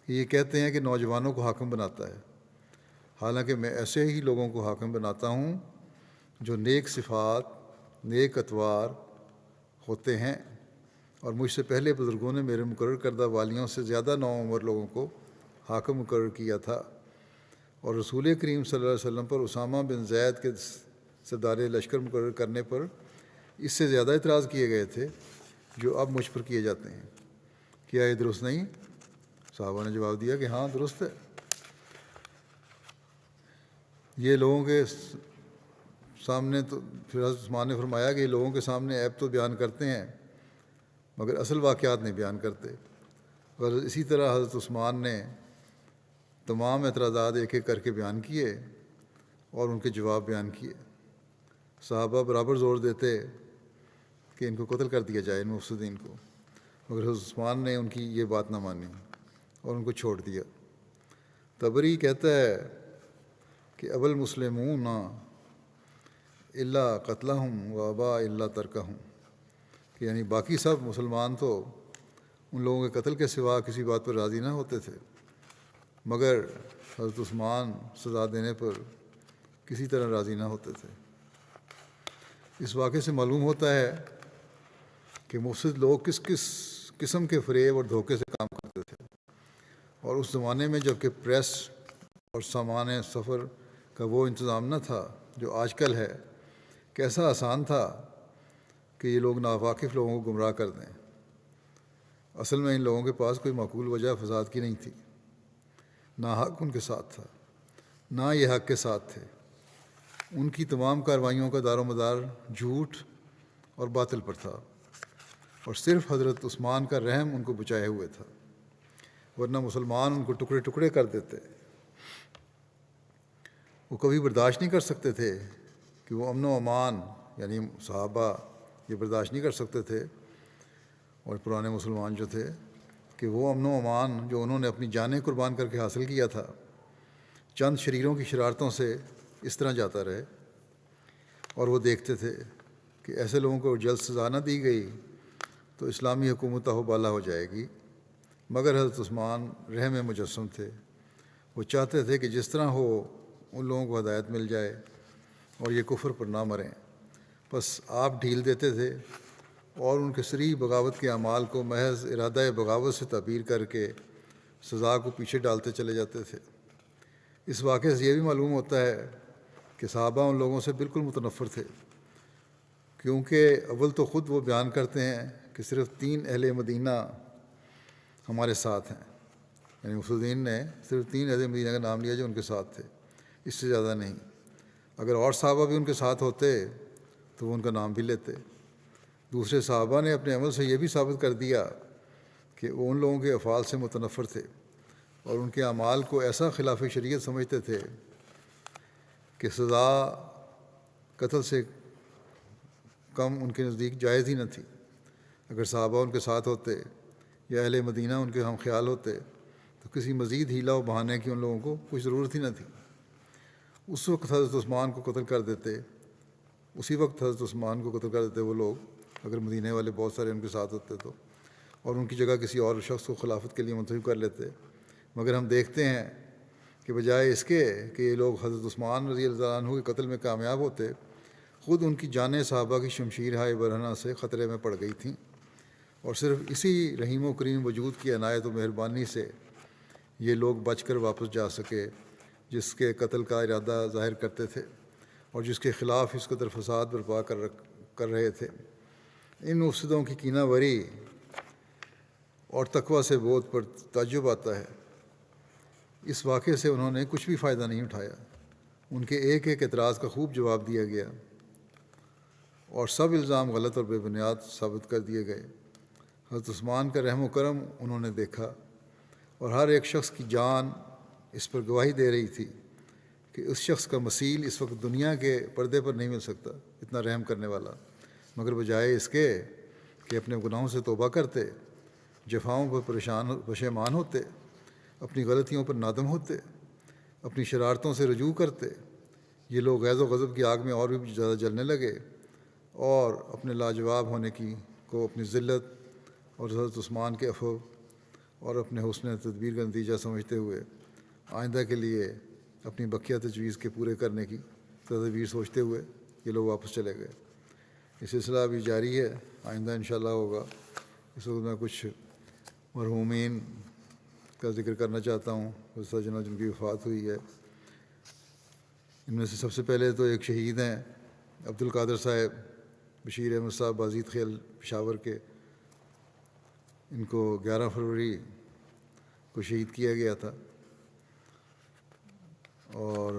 کہ یہ کہتے ہیں کہ نوجوانوں کو حاکم بناتا ہے، حالانکہ میں ایسے ہی لوگوں کو حاکم بناتا ہوں جو نیک صفات، نیک اطوار ہوتے ہیں، اور مجھ سے پہلے بزرگوں نے میرے مقرر کردہ والیوں سے زیادہ نوعمر لوگوں کو حاکم مقرر کیا تھا، اور رسول کریم صلی اللہ علیہ وسلم پر اسامہ بن زید کے سردار لشکر مقرر کرنے پر اس سے زیادہ اعتراض کیے گئے تھے جو اب مجھ پر کیے جاتے ہیں. کیا یہ درست نہیں؟ صحابہ نے جواب دیا کہ ہاں درست ہے. یہ لوگوں کے سامنے تو پھر حضرت عثمان نے فرمایا کہ یہ لوگوں کے سامنے عیب تو بیان کرتے ہیں مگر اصل واقعات نہیں بیان کرتے. اور اسی طرح حضرت عثمان نے تمام اعتراضات ایک ایک کر کے بیان کیے اور ان کے جواب بیان کیے. صحابہ برابر زور دیتے کہ ان کو قتل کر دیا جائے، ان مفسدین کو، مگر حضرت عثمان نے ان کی یہ بات نہ مانی اور ان کو چھوڑ دیا. طبری کہتا ہے کہ اب المسلمون الا قتلہم و ابا الا ترکہم، کہ یعنی باقی سب مسلمان تو ان لوگوں کے قتل کے سوا کسی بات پر راضی نہ ہوتے تھے، مگر حضرت عثمان سزا دینے پر کسی طرح راضی نہ ہوتے تھے. اس واقعے سے معلوم ہوتا ہے کہ مفسد لوگ کس کس قسم کے فریب اور دھوکے سے کام کرتے تھے. اور اس زمانے میں جب کہ پریس اور سامان سفر کا وہ انتظام نہ تھا جو آج کل ہے، کیسا آسان تھا کہ یہ لوگ ناواقف لوگوں کو گمراہ کر دیں. اصل میں ان لوگوں کے پاس کوئی معقول وجہ فساد کی نہیں تھی، نہ حق ان کے ساتھ تھا نہ یہ حق کے ساتھ تھے. ان کی تمام کارروائیوں کا دار و مدار جھوٹ اور باطل پر تھا، اور صرف حضرت عثمان کا رحم ان کو بچائے ہوئے تھا، ورنہ مسلمان ان کو ٹکڑے ٹکڑے کر دیتے. وہ کبھی برداشت نہیں کر سکتے تھے کہ وہ امن و امان، یعنی صحابہ یہ برداشت نہیں کر سکتے تھے اور پرانے مسلمان جو تھے کہ وہ امن و امان جو انہوں نے اپنی جانیں قربان کر کے حاصل کیا تھا چند شریروں کی شرارتوں سے اس طرح جاتا رہے. اور وہ دیکھتے تھے کہ ایسے لوگوں کو جلد سزا نہ دی گئی تو اسلامی حکومت بالا ہو جائے گی. مگر حضرت عثمان رحم مجسم تھے. وہ چاہتے تھے کہ جس طرح ہو ان لوگوں کو ہدایت مل جائے اور یہ کفر پر نہ مریں. بس آپ ڈھیل دیتے تھے اور ان کے صریح بغاوت کے اعمال کو محض ارادہ بغاوت سے تعبیر کر کے سزا کو پیچھے ڈالتے چلے جاتے تھے. اس واقعے سے یہ بھی معلوم ہوتا ہے کہ صحابہ ان لوگوں سے بالکل متنفر تھے، کیونکہ اول تو خود وہ بیان کرتے ہیں کہ صرف 3 اہل مدینہ ہمارے ساتھ ہیں، یعنی مفسدین نے صرف 3 اہل مدینہ کا نام لیا جو ان کے ساتھ تھے، اس سے زیادہ نہیں. اگر اور صحابہ بھی ان کے ساتھ ہوتے تو وہ ان کا نام بھی لیتے. دوسرے صحابہ نے اپنے عمل سے یہ بھی ثابت کر دیا کہ وہ ان لوگوں کے افعال سے متنفر تھے اور ان کے اعمال کو ایسا خلاف شریعت سمجھتے تھے کہ سزا قتل سے کم ان کے نزدیک جائز ہی نہ تھی. اگر صحابہ ان کے ساتھ ہوتے یا اہل مدینہ ان کے ہم خیال ہوتے تو کسی مزید ہیلا و بہانے کی ان لوگوں کو کچھ ضرورت ہی نہ تھی. اس وقت حضرت عثمان کو قتل کر دیتے، اسی وقت حضرت عثمان کو قتل کر دیتے وہ لوگ، اگر مدینہ والے بہت سارے ان کے ساتھ ہوتے تو، اور ان کی جگہ کسی اور شخص کو خلافت کے لیے منتخب کر لیتے. مگر ہم دیکھتے ہیں کہ بجائے اس کے کہ یہ لوگ حضرت عثمان رضی اللہ عنہ کے قتل میں کامیاب ہوتے، خود ان کی جانیں صحابہ کی شمشیر ہائے برہنہ سے خطرے میں پڑ گئی تھیں. اور صرف اسی رحیم و کریم وجود کی عنایت و مہربانی سے یہ لوگ بچ کر واپس جا سکے جس کے قتل کا ارادہ ظاہر کرتے تھے اور جس کے خلاف اس قدر فساد برپا کر رہے تھے. ان مفسدوں کی کینہ وری اور تقویٰ سے بودھ پر تعجب آتا ہے. اس واقعے سے انہوں نے کچھ بھی فائدہ نہیں اٹھایا. ان کے ایک ایک اعتراض کا خوب جواب دیا گیا اور سب الزام غلط اور بے بنیاد ثابت کر دیے گئے. حضرت عثمان کا رحم و کرم انہوں نے دیکھا اور ہر ایک شخص کی جان اس پر گواہی دے رہی تھی کہ اس شخص کا مثیل اس وقت دنیا کے پردے پر نہیں مل سکتا، اتنا رحم کرنے والا. مگر بجائے اس کے کہ اپنے گناہوں سے توبہ کرتے، جفاؤں پر پشیمان ہوتے، اپنی غلطیوں پر نادم ہوتے، اپنی شرارتوں سے رجوع کرتے، یہ لوگ غیظ و غضب کی آگ میں اور بھی زیادہ جلنے لگے اور اپنے لاجواب ہونے کو اپنی ذلت اور حضرت عثمان کے عفو اور اپنے حسن تدبیر کا نتیجہ سمجھتے ہوئے آئندہ کے لیے اپنی بقیہ تجویز کے پورے کرنے کی تدبیر سوچتے ہوئے یہ لوگ واپس چلے گئے. یہ سلسلہ ابھی جاری ہے، آئندہ انشاءاللہ ہوگا. اس وقت میں کچھ مرحومین کا ذکر کرنا چاہتا ہوں، جن کی وفات ہوئی ہے. ان میں سے سب سے پہلے تو ایک شہید ہیں عبد القادر صاحب، بشیر احمد صاحب بازید خیل پشاور کے. ان کو 11 فروری کو شہید کیا گیا تھا. اور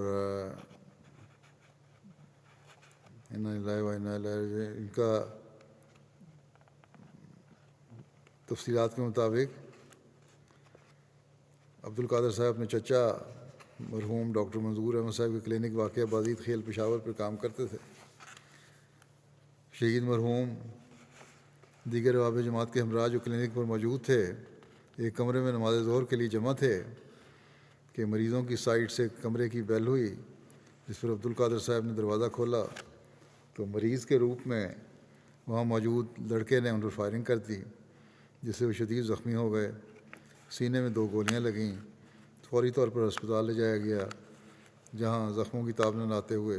ان کا تفصیلات کے مطابق عبد القادر صاحب اپنے چچا مرحوم ڈاکٹر منظور احمد صاحب کے کلینک واقع بازید خیل پشاور پر کام کرتے تھے. شہید مرحوم دیگر رواب جماعت کے ہمراہ جو کلینک پر موجود تھے ایک کمرے میں نماز ظہر کے لیے جمع تھے کہ مریضوں کی سائڈ سے کمرے کی بیل ہوئی، جس پر عبد القادر صاحب نے دروازہ کھولا تو مریض کے روپ میں وہاں موجود لڑکے نے ان پر فائرنگ کر دی، جس سے وہ شدید زخمی ہو گئے. سینے میں 2 گولیاں لگیں. فوری طور پر ہسپتال لے جایا گیا، جہاں زخموں کی تاب نہ لاتے ہوئے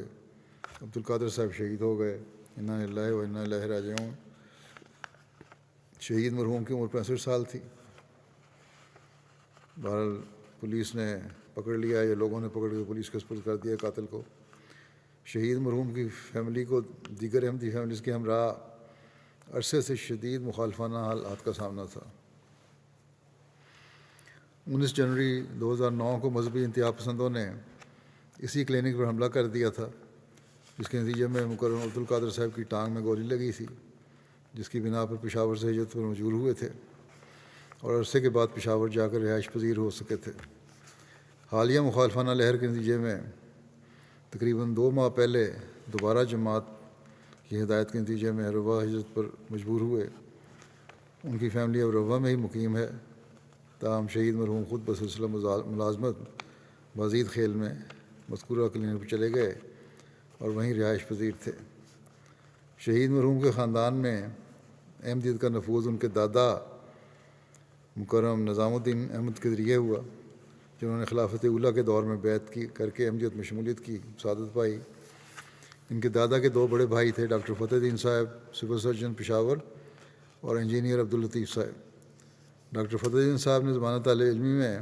عبد القادر صاحب شہید ہو گئے. انا للہ و انا الیہ راجعون. شہید مرحوم کی عمر 65 سال تھی. بہرحال پولیس نے پکڑ لیا، یا لوگوں نے پکڑ کے پولیس کے سپرد کر دیا قاتل کو. شہید مرحوم کی فیملی کو دیگر احمدی فیملیز کے ہمراہ عرصے سے شدید مخالفانہ حالات کا سامنا تھا. 19 جنوری 2009 کو مذہبی انتہا پسندوں نے اسی کلینک پر حملہ کر دیا تھا، جس کے نتیجے میں مکرم عبد القادر صاحب کی ٹانگ میں گولی لگی تھی، جس کی بنا پر پشاور سے ہجرت پر مجبور ہوئے تھے اور عرصے کے بعد پشاور جا کر رہائش پذیر ہو سکے تھے. حالیہ مخالفانہ لہر کے نتیجے میں تقریباً 2 ماہ پہلے دوبارہ جماعت کی ہدایت کے نتیجے میں روا ہجرت پر مجبور ہوئے. ان کی فیملی اب روا میں ہی مقیم ہے، تاہم شہید مرحوم خود بسلسلہ ملازمت بازید خیل میں مذکورہ کلینک پر چلے گئے اور وہیں رہائش پذیر تھے. شہید مرحوم کے خاندان میں احمدیت کا نفوذ ان کے دادا مکرم نظام الدین احمد کے ذریعے ہوا، جنہوں نے خلافت اولیٰ کے دور میں بیعت کی کر کے احمدیت میں شمولیت کی سعادت پائی. ان کے دادا کے 2 بڑے بھائی تھے، ڈاکٹر فتح الدین صاحب سول سرجن پشاور اور انجینئر عبداللطیف صاحب. ڈاکٹر فتح الدین صاحب نے ضمانت علمی میں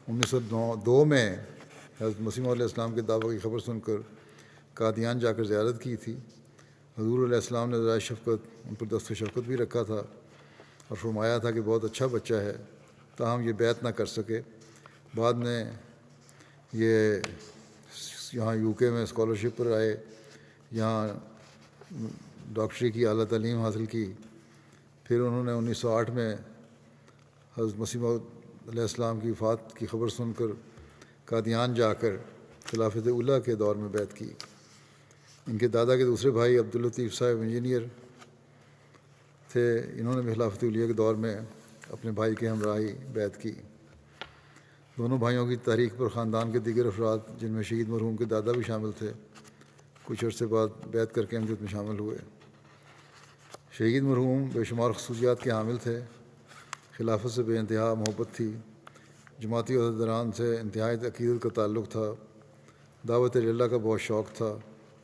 1902 میں حضرت مسیح موعود علیہ السلام کے دعویٰ کی خبر سن کر قادیان جا کر زیارت کی تھی. حضور علیہ السلام نے ذرائع شفقت ان پر دست شفقت بھی رکھا تھا اور فرمایا تھا کہ بہت اچھا بچہ ہے، تاہم یہ بیعت نہ کر سکے. بعد میں یہ یہاں UK میں اسکالرشپ پر آئے، یہاں ڈاکٹری کی اعلیٰ تعلیم حاصل کی. پھر انہوں نے 1908 میں حضرت مسیح موعود علیہ السلام کی وفات کی خبر سن کر قادیان جا کر خلافت اولیٰ کے دور میں بیعت کی. ان کے دادا کے دوسرے بھائی عبداللطیف صاحب انجینئر تھے، انہوں نے بھی خلافت اولیاء کے دور میں اپنے بھائی کے ہمراہی بیعت کی. دونوں بھائیوں کی تحریک پر خاندان کے دیگر افراد، جن میں شہید مرحوم کے دادا بھی شامل تھے، کچھ عرصے بعد بیعت کر کے احمدیت میں شامل ہوئے. شہید مرحوم بے شمار خصوصیات کے حامل تھے. خلافت سے بے انتہا محبت تھی، جماعتی عہدیداران سے انتہائی عقیدت کا تعلق تھا، دعوت اللہ کا بہت شوق تھا،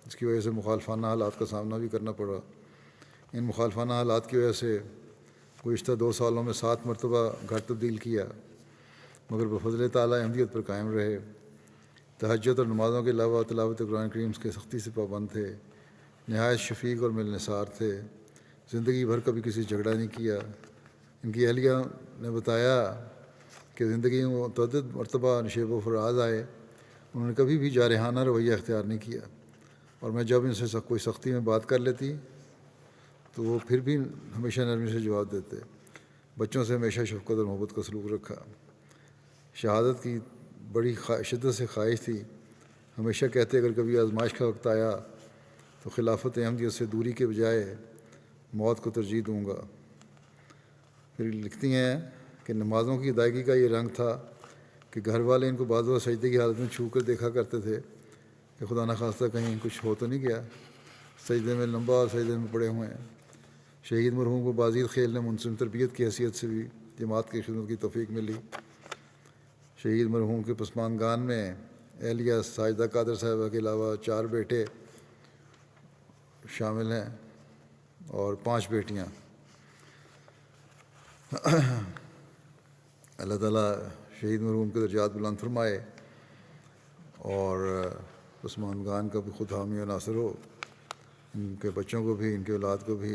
جس کی وجہ سے مخالفانہ حالات کا سامنا بھی کرنا پڑا. ان مخالفانہ حالات کی وجہ سے گزشتہ 2 سالوں میں 7 مرتبہ گھر تبدیل کیا، مگر بفضل تعالیٰ احمدیت پر قائم رہے. تہجد اور نمازوں کے علاوہ تلاوت قرآن کریم کے سختی سے پابند تھے، نہایت شفیق اور ملنسار تھے، زندگی بھر کبھی کسی جھگڑا نہیں کیا. ان کی اہلیہ نے بتایا کہ زندگی میں متعدد مرتبہ نشیب و فراز آئے، انہوں نے کبھی بھی جارحانہ رویہ اختیار نہیں کیا، اور میں جب ان سے کوئی سختی میں بات کر لیتی تو وہ پھر بھی ہمیشہ نرمی سے جواب دیتے. بچوں سے ہمیشہ شفقت اور محبت کا سلوک رکھا. شہادت کی بڑی شدت سے خواہش تھی. ہمیشہ کہتے اگر کبھی آزمائش کا وقت آیا تو خلافت احمدیت سے دوری کے بجائے موت کو ترجیح دوں گا. پھر لکھتی ہیں کہ نمازوں کی ادائیگی کا یہ رنگ تھا کہ گھر والے ان کو بعض وقت سجدے کی حالت میں چھو کر دیکھا کرتے تھے کہ خدا نخواستہ کہیں کچھ ہو تو نہیں گیا، سجدے میں لمبا سجدے میں پڑے ہوئے ہیں. شہید مرحوم کو بازید خیل نے منظم تربیت کی حیثیت سے بھی جماعت کی خدمت کی توفیق ملی. شہید مرحوم کے پسماندگان میں اہلیہ ساجدہ قادر صاحبہ کے علاوہ 4 بیٹے شامل ہیں اور 5 بیٹیاں. اللہ تعالیٰ شہید مرحوم کے درجات بلند فرمائے اور پسماندگان کا بھی خود حامی و ناصر ہو، ان کے بچوں کو بھی، ان کی اولاد کو بھی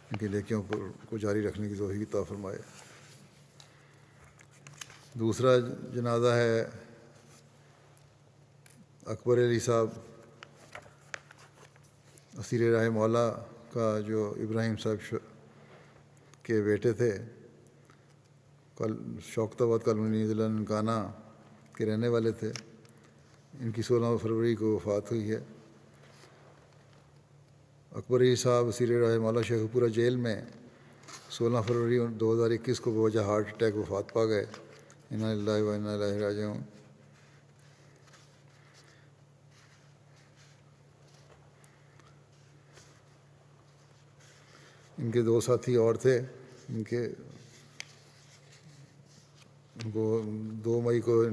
ان کی نیکیوں کو جاری رکھنے کی توفیق عطا فرمائے۔ دوسرا جنازہ ہے اکبر علی صاحب، اسیر راہ مولا کا، جو ابراہیم صاحب کے بیٹے تھے، شوکت آباد کالونی ضلع ننکانہ کے رہنے والے تھے۔ ان کی 16 فروری کو وفات ہوئی ہے۔ اکبر علی صاحب اسیر راہ مولا شیخ پورہ جیل میں 16 فروری 2021 کو بوجہ ہارٹ اٹیک وفات پا گئے۔ انا للہ و انا الیہ راجعون۔ ان کے 2 ساتھی اور تھے، ان کو 2 مئی کو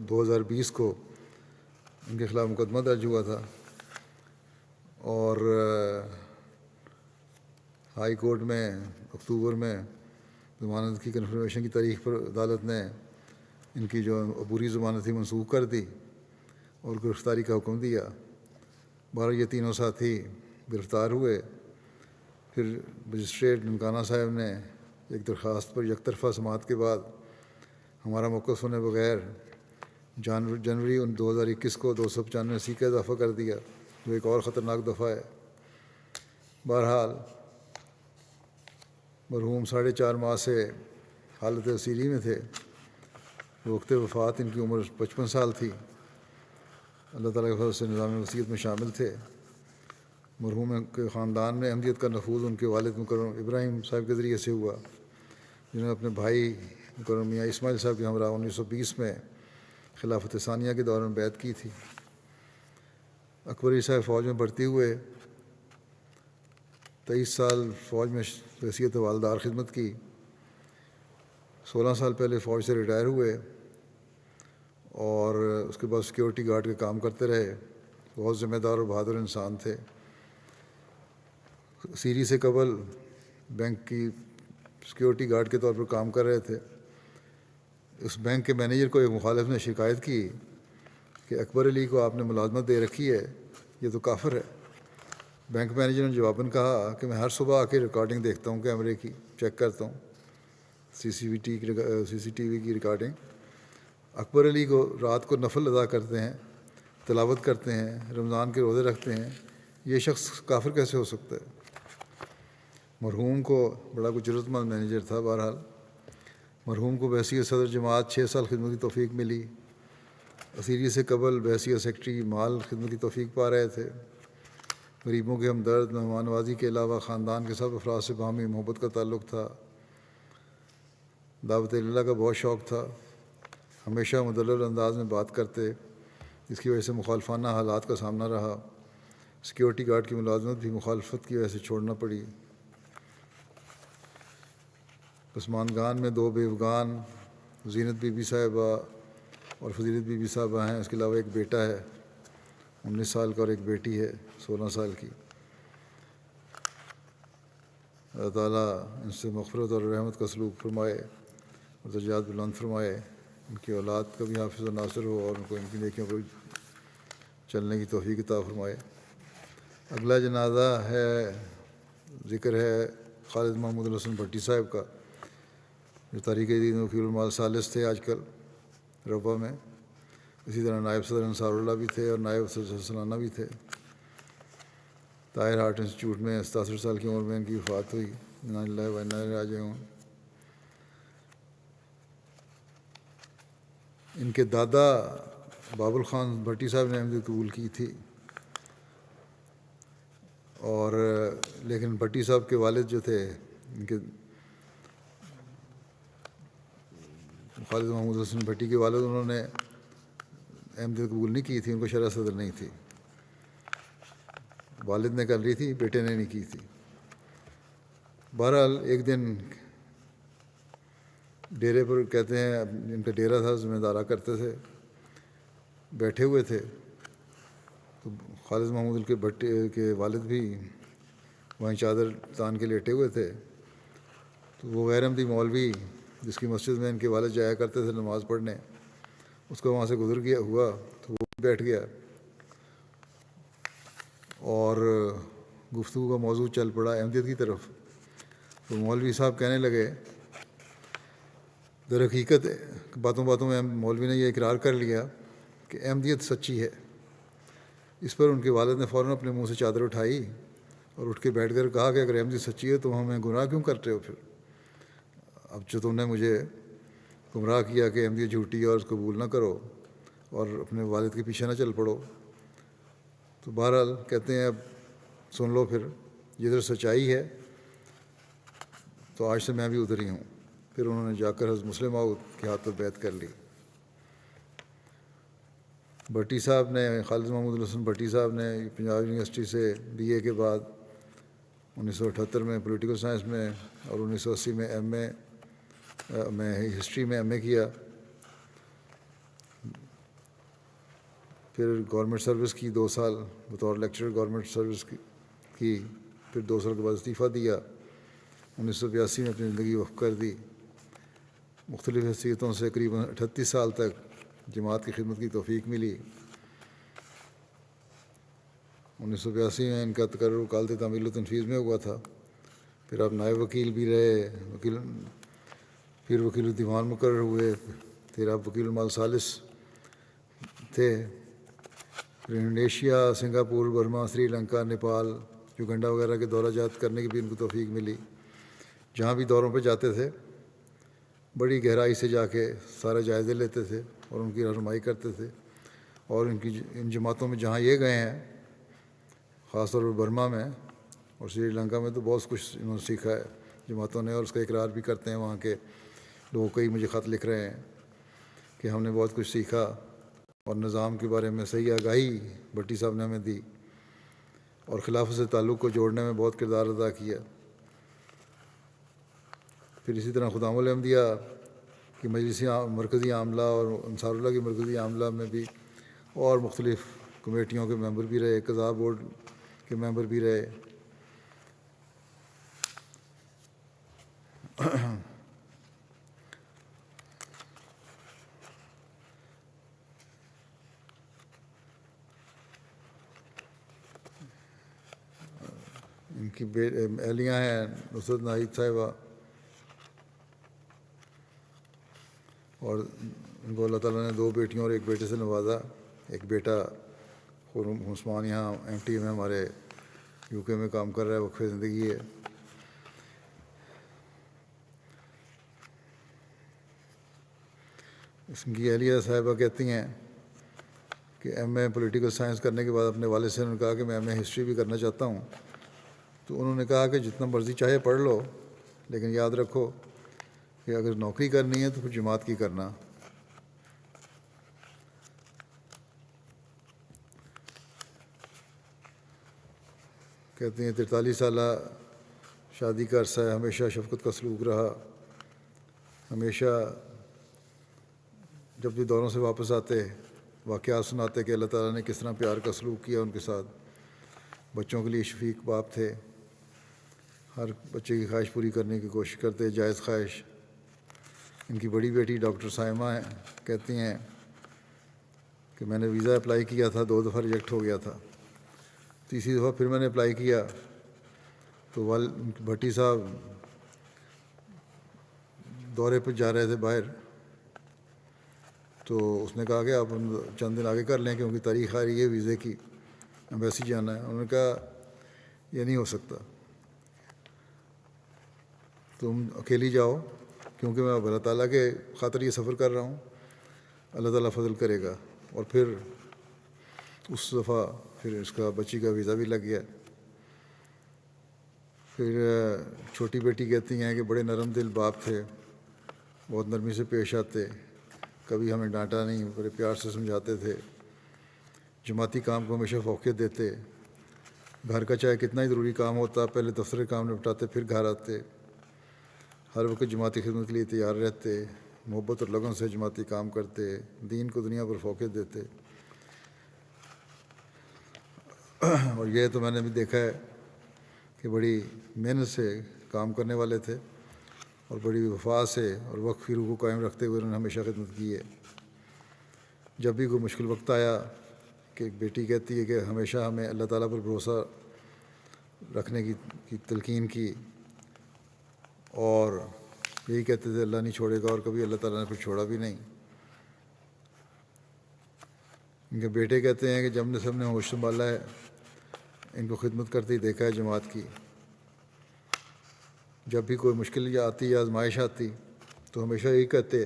2020 کو ان کے خلاف مقدمہ درج ہوا تھا، اور ہائی کورٹ میں اکتوبر میں ضمانت کی کنفرمیشن کی تاریخ پر عدالت نے ان کی جو عبوری ضمانت تھی منسوخ کر دی اور گرفتاری کا حکم دیا۔ یہ تینوں ساتھی گرفتار ہوئے۔ پھر مجسٹریٹ ننکانہ صاحب نے ایک درخواست پر یک طرفہ سماعت کے بعد ہمارا موقف سنے بغیر جنوری 2021 کو 295 کا اضافہ کر دیا، جو ایک اور خطرناک دفعہ ہے۔ بہرحال مرحوم 4.5 ماہ سے حالت اسیری میں تھے۔ وقت وفات ان کی عمر 55 سال تھی۔ اللہ تعالیٰ کے فضل سے نظام وصیت میں شامل تھے۔ مرحوم کے خاندان میں احمدیت کا نفوذ ان کے والد مکرم ابراہیم صاحب کے ذریعے سے ہوا، جنہوں نے اپنے بھائی مکرم میاں اسماعیل صاحب کے ہمراہ 1920 میں خلافت ثانیہ کے دوران بیعت کی تھی۔ اکبر علی صاحب فوج میں بھرتی ہوئے، 23 سال فوج میں بحیثیت والدار خدمت کی، 16 سال پہلے فوج سے ریٹائر ہوئے اور اس کے بعد سیکیورٹی گارڈ کا کام کرتے رہے۔ بہت ذمہ دار اور بہادر انسان تھے۔ اسیری سے قبل بینک کی سیکیورٹی گارڈ کے طور پر کام کر رہے تھے۔ اس بینک کے مینیجر کو ایک مخالف نے شکایت کی کہ اکبر علی کو آپ نے ملازمت دے رکھی ہے، یہ تو کافر ہے۔ بینک مینیجر نے جواباً کہا کہ میں ہر صبح آ کے ریکارڈنگ دیکھتا ہوں، کیمرے کی چیک کرتا ہوں، سی سی ٹی وی کی ریکارڈنگ۔ اکبر علی کو رات کو نفل ادا کرتے ہیں، تلاوت کرتے ہیں، رمضان کے روزے رکھتے ہیں، یہ شخص کافر کیسے ہو سکتا ہے؟ مرحوم کو بڑا کوئی جرأت مند مینیجر تھا۔ بہرحال مرحوم کو بحیثیت صدر جماعت 6 سال خدمت کی توفیق ملی۔ اسیری سے قبل بحیثیت سیکرٹری مال خدمت کی توفیق پا رہے تھے۔ غریبوں کے ہمدرد، مہمان نوازی کے علاوہ خاندان کے سب افراد سے باہمی محبت کا تعلق تھا۔ دعوت اللہ کا بہت شوق تھا۔ ہمیشہ مدلل انداز میں بات کرتے، جس کی وجہ سے مخالفانہ حالات کا سامنا رہا۔ سیکیورٹی گارڈ کی ملازمت بھی مخالفت کی وجہ سے چھوڑنا پڑی۔ پسماندگان میں 2 بیوگان، زینت بی بی صاحبہ اور فضیلت بی بی صاحبہ ہیں۔ اس کے علاوہ ایک بیٹا ہے 19 سال کا اور ایک بیٹی ہے 16 سال کی۔ اللہ تعالیٰ ان سے مغفرت اور رحمت کا سلوک فرمائے اور درجات بلند فرمائے۔ ان کی اولاد کا بھی حافظ و ناصر ہو اور ان کو ان کی نیکیوں پر چلنے کی توفیق عطا فرمائے۔ اگلا جنازہ ہے، ذکر ہے خالد محمود الحسن بھٹی صاحب کا، جو تاریخ جدید میں وکیل المال ثالث تھے آج کل ربا میں۔ اسی طرح نائب صدر انصار اللہ بھی تھے اور نائب صدر سلانہ بھی تھے۔ طاہر ہارٹ انسٹیٹیوٹ میں 67 سال کی عمر میں ان کی وفات ہوئی۔ انا للہ و انا الیہ راجعون۔ ان کے دادا بابل خان بھٹی صاحب نے احمدیت قبول کی تھی، اور لیکن بھٹی صاحب کے والد جو تھے، ان کے خالد محمود حسن بھٹی کے والد، انہوں نے احمدیت قبول نہیں کی تھی، ان کو شرح صدر نہیں تھی۔ والد نے کر لی تھی، بیٹے نے نہیں کی تھی۔ بہرحال ایک دن ڈیرے پر، کہتے ہیں ان کا ڈیرا تھا، ذمہ دارا کرتے تھے، بیٹھے ہوئے تھے، تو خالد محمود بھٹی کے والد بھی وہیں چادر تان کے لیٹے ہوئے تھے۔ تو وہ غیر احمدی مولوی جس کی مسجد میں ان کے والد جایا کرتے تھے نماز پڑھنے، اس کو وہاں سے گزر گیا ہوا تو وہ بیٹھ گیا۔ اور گفتگو کا موضوع چل پڑا احمدیت کی طرف، تو مولوی صاحب کہنے لگے، در حقیقت باتوں باتوں میں مولوی نے یہ اقرار کر لیا کہ احمدیت سچی ہے۔ اس پر ان کے والد نے فوراً اپنے منہ سے چادر اٹھائی اور اٹھ کے بیٹھ کر کہا کہ اگر احمدیت سچی ہے تو ہمیں گناہ کیوں کرتے ہو؟ پھر اب جو تم نے مجھے گمراہ کیا کہ احمدیت جھوٹی ہے اور اس کو قبول نہ کرو اور اپنے والد کے پیچھے نہ چل پڑو، تو بہرحال کہتے ہیں اب سن لو، پھر جدھر سچائی ہے تو آج سے میں بھی ادھر ہی ہوں۔ پھر انہوں نے جا کر حضرت مسلم موعود کے ہاتھ پر بیعت کر لی۔ بھٹی صاحب نے، خالد محمود الحسن بھٹی صاحب نے پنجاب یونیورسٹی سے بی اے کے بعد 1978 میں پولیٹیکل سائنس میں اور 1980 میں ایم اے میں ہسٹری میں ایم اے کیا۔ پھر گورنمنٹ سروس کی 2 سال بطور لیکچرر گورنمنٹ سروس کی، پھر 2 سال کے بعد استعفیٰ دیا۔ 1982 میں اپنی زندگی وقف کر دی۔ مختلف حیثیتوں سے قریباً 38 سال تک جماعت کی خدمت کی توفیق ملی۔ 1982 میں ان کا تقرر وکالت تعمیل و تنفیذ میں ہوا تھا۔ پھر آپ نائب وکیل بھی رہے، پھر وکیل الدیوان مقرر ہوئے، پھر آپ وکیل المال ثالث تھے۔ پھر Indonesia, Singapore, Burma, Sri Lanka, Nepal, Uganda وغیرہ کے دورہ جات کرنے کی بھی ان کو توفیق ملی۔ جہاں بھی دوروں پہ جاتے تھے بڑی گہرائی سے جا کے سارے جائزے لیتے تھے اور ان کی رہنمائی کرتے تھے، اور ان جماعتوں میں جہاں یہ گئے ہیں، خاص طور پر برما میں اور سری لنکا میں، تو بہت کچھ انہوں نے سیکھا ہے جماعتوں نے، اور اس کا اقرار بھی کرتے ہیں وہاں کے لوگ۔ کئی مجھے خط لکھ رہے ہیں کہ ہم نے بہت کچھ سیکھا اور نظام کے بارے میں صحیح آگاہی بھٹی صاحب نے ہمیں دی، اور خلافت سے تعلق کو جوڑنے میں بہت کردار ادا کیا۔ پھر اسی طرح خدام الاحمدیہ کی مجلسی مرکزی عاملہ اور انصار اللہ کی مرکزی عاملہ میں بھی، اور مختلف کمیٹیوں کے ممبر بھی رہے، قضاء بورڈ کے ممبر بھی رہے۔ ان کی اہلیاں ہیں نصرت ناہید صاحبہ، اور ان کو اللہ تعالیٰ نے 2 بیٹیوں اور 1 بیٹے سے نوازا۔ ایک بیٹا خرم عثمان یہاں ایم ٹی میں ہمارے یو کے میں کام کر رہا ہے، وقف زندگی ہے۔ اس کی اہلیہ صاحبہ کہتی ہیں کہ ایم اے پولیٹیکل سائنس کرنے کے بعد اپنے والد سے انہوں نے کہا کہ میں ایم اے ہسٹری بھی کرنا چاہتا ہوں، تو انہوں نے کہا کہ جتنا مرضی چاہے پڑھ لو، لیکن یاد رکھو کہ اگر نوکری کرنی ہے تو پھر جماعت کی کرنا۔ کہتے ہیں 43 سالہ شادی کا عرصہ ہے، ہمیشہ شفقت کا سلوک رہا۔ ہمیشہ جب بھی دوروں سے واپس آتے واقعات سناتے کہ اللہ تعالیٰ نے کس طرح پیار کا سلوک کیا ان کے ساتھ۔ بچوں کے لیے شفیق باپ تھے، ہر بچے کی خواہش پوری کرنے کی کوشش کرتے، جائز خواہش۔ ان کی بڑی بیٹی ڈاکٹر سائمہ کہتی ہیں کہ میں نے ویزا اپلائی کیا تھا، 2 دفعہ ریجیکٹ ہو گیا تھا، تیسری دفعہ پھر میں نے اپلائی کیا تو بھٹی صاحب دورے پہ جا رہے تھے باہر، تو اس نے کہا کہ آپ چند دن آگے کر لیں کیونکہ تاریخ آ رہی ہے ویزے کی، ایمبیسی جانا ہے۔ انہوں نے کہا یہ نہیں ہو سکتا، تم اکیلی جاؤ، کیونکہ میں اللہ تعالیٰ کے خاطر یہ سفر کر رہا ہوں، اللہ تعالیٰ فضل کرے گا۔ اور پھر اس دفعہ پھر اس کا بچی کا ویزا بھی لگ گیا۔ پھر چھوٹی بیٹی کہتی ہیں کہ بڑے نرم دل باپ تھے، بہت نرمی سے پیش آتے، کبھی ہمیں ڈانٹا نہیں، بڑے پیار سے سمجھاتے تھے، جماعتی کام کو ہمیشہ فوقیت دیتے، گھر کا چاہے کتنا ہی ضروری کام ہوتا پہلے دفتر کے کام نپٹاتے پھر گھر آتے، ہر وقت جماعتی خدمت کے لیے تیار رہتے، محبت اور لگن سے جماعتی کام کرتے، دین کو دنیا پر فوقیت دیتے۔ اور یہ تو میں نے بھی دیکھا ہے کہ بڑی محنت سے کام کرنے والے تھے اور بڑی وفا سے اور وقف کی روح کو قائم رکھتے ہوئے انہوں نے ہمیشہ خدمت کی ہے۔ جب بھی کوئی مشکل وقت آیا کہ ایک بیٹی کہتی ہے کہ ہمیشہ ہمیں اللہ تعالیٰ پر بھروسہ رکھنے کی تلقین کی، اور یہی کہتے تھے اللہ نہیں چھوڑے گا، اور کبھی اللہ تعالیٰ نے پھر چھوڑا بھی نہیں۔ ان کے بیٹے کہتے ہیں کہ جب نے سب نے ہوش سنبھالا ہے ان کو خدمت کرتے ہی دیکھا ہے جماعت کی، جب بھی کوئی مشکل یا آتی یا آزمائش آتی تو ہمیشہ یہی کہتے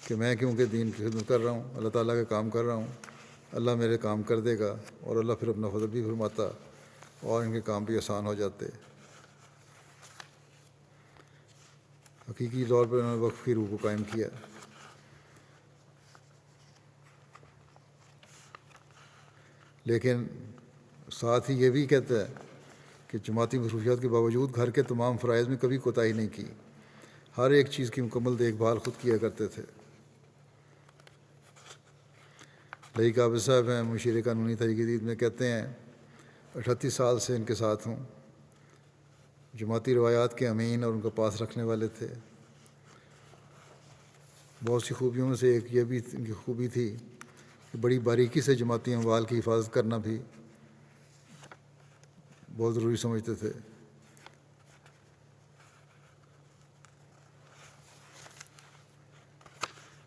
کہ میں کیونکہ دین کی خدمت کر رہا ہوں، اللہ تعالیٰ کا کام کر رہا ہوں، اللہ میرے کام کر دے گا، اور اللہ پھر اپنا فضل بھی فرماتا اور ان کے کام بھی آسان ہو جاتے۔ حقیقی طور پر انہوں نے وقف کی روح کو قائم کیا۔ لیکن ساتھ ہی یہ بھی کہتا ہے کہ جماعتی مصروفیات کے باوجود گھر کے تمام فرائض میں کبھی کوتاہی نہیں کی، ہر ایک چیز کی مکمل دیکھ بھال خود کیا کرتے تھے۔ لئی قابل صاحب ہیں مشیر قانونی تحریک جدید میں، کہتے ہیں 38 سال سے ان کے ساتھ ہوں، جماعتی روایات کے امین اور ان کا پاس رکھنے والے تھے۔ بہت سی خوبیوں میں سے ایک یہ بھی ان کی خوبی تھی کہ بڑی باریکی سے جماعتی اموال کی حفاظت کرنا بھی بہت ضروری سمجھتے تھے۔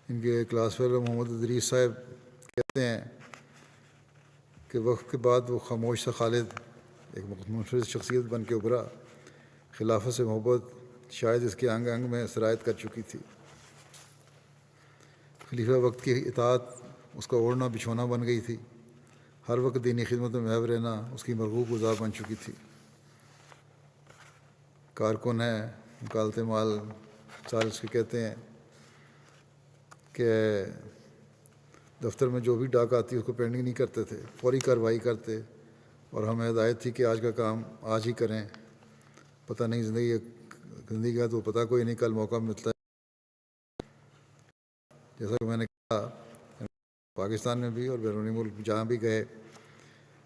ان کے کلاس فیلو محمد ادریس صاحب کہتے ہیں کہ وقت کے بعد وہ خاموش سا خالد ایک منفرد شخصیت بن کے ابھرا، خلافت سے محبت شاید اس کے انگ انگ میں سرایت کر چکی تھی، خلیفہ وقت کی اطاعت اس کا اوڑھنا بچھونا بن گئی تھی، ہر وقت دینی خدمت میں محو رہنا اس کی مرغوب غذا بن چکی تھی۔ کارکن ہے وکالت مال چارلس کے، کہتے ہیں کہ دفتر میں جو بھی ڈاک آتی اس کو پینڈنگ نہیں کرتے تھے، فوری کارروائی کرتے، اور ہمیں ہدایت تھی کہ آج کا کام آج ہی کریں، پتہ نہیں زندگی کا تو پتہ کوئی نہیں کل موقع ملتا ہے۔ جیسا کہ میں نے کہا پاکستان میں بھی اور بیرونی ملک جہاں بھی گئے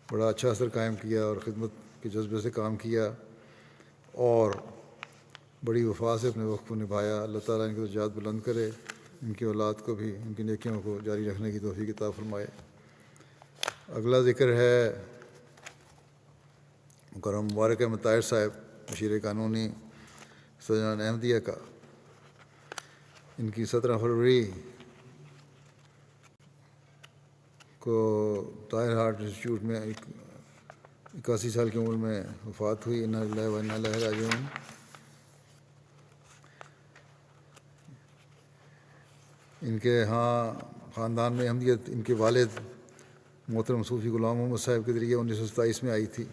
بڑا اچھا اثر قائم کیا اور خدمت کے جذبے سے کام کیا اور بڑی وفا سے اپنے وقت کو نبھایا۔ اللہ تعالیٰ ان کی درجات بلند کرے، ان کی اولاد کو بھی ان کی نیکیوں کو جاری رکھنے کی توفیق عطا فرمائے۔ اگلا ذکر ہے مکرم مبارک احمد طاہر صاحب مشیر قانونی سجنان احمدیہ کا۔ ان کی 17 فروری کو طاہر ہارٹ انسٹیٹیوٹ میں 81 سال کی عمر میں وفات ہوئی۔ انا للہ و انا الیہ راجعون۔ ان کے ہاں خاندان میں احمدیت ان کے والد محترم صوفی غلام محمد صاحب کے ذریعے 1927 میں آئی تھی۔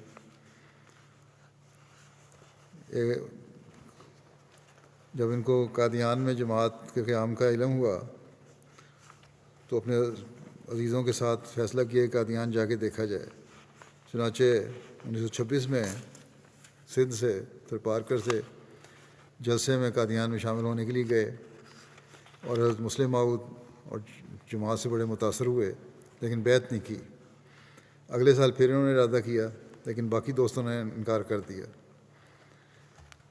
جب ان کو قادیان میں جماعت کے قیام کا علم ہوا تو اپنے عزیزوں کے ساتھ فیصلہ کیا کہ قادیان جا کے دیکھا جائے۔ چنانچہ 1926 میں سندھ سے تھرپارکر سے جلسے میں قادیان میں شامل ہونے کے لیے گئے اور حضرت مسلم ماؤد اور جماعت سے بڑے متاثر ہوئے، لیکن بیعت نہیں کی۔ اگلے سال پھر انہوں نے ارادہ کیا لیکن باقی دوستوں نے انکار کر دیا۔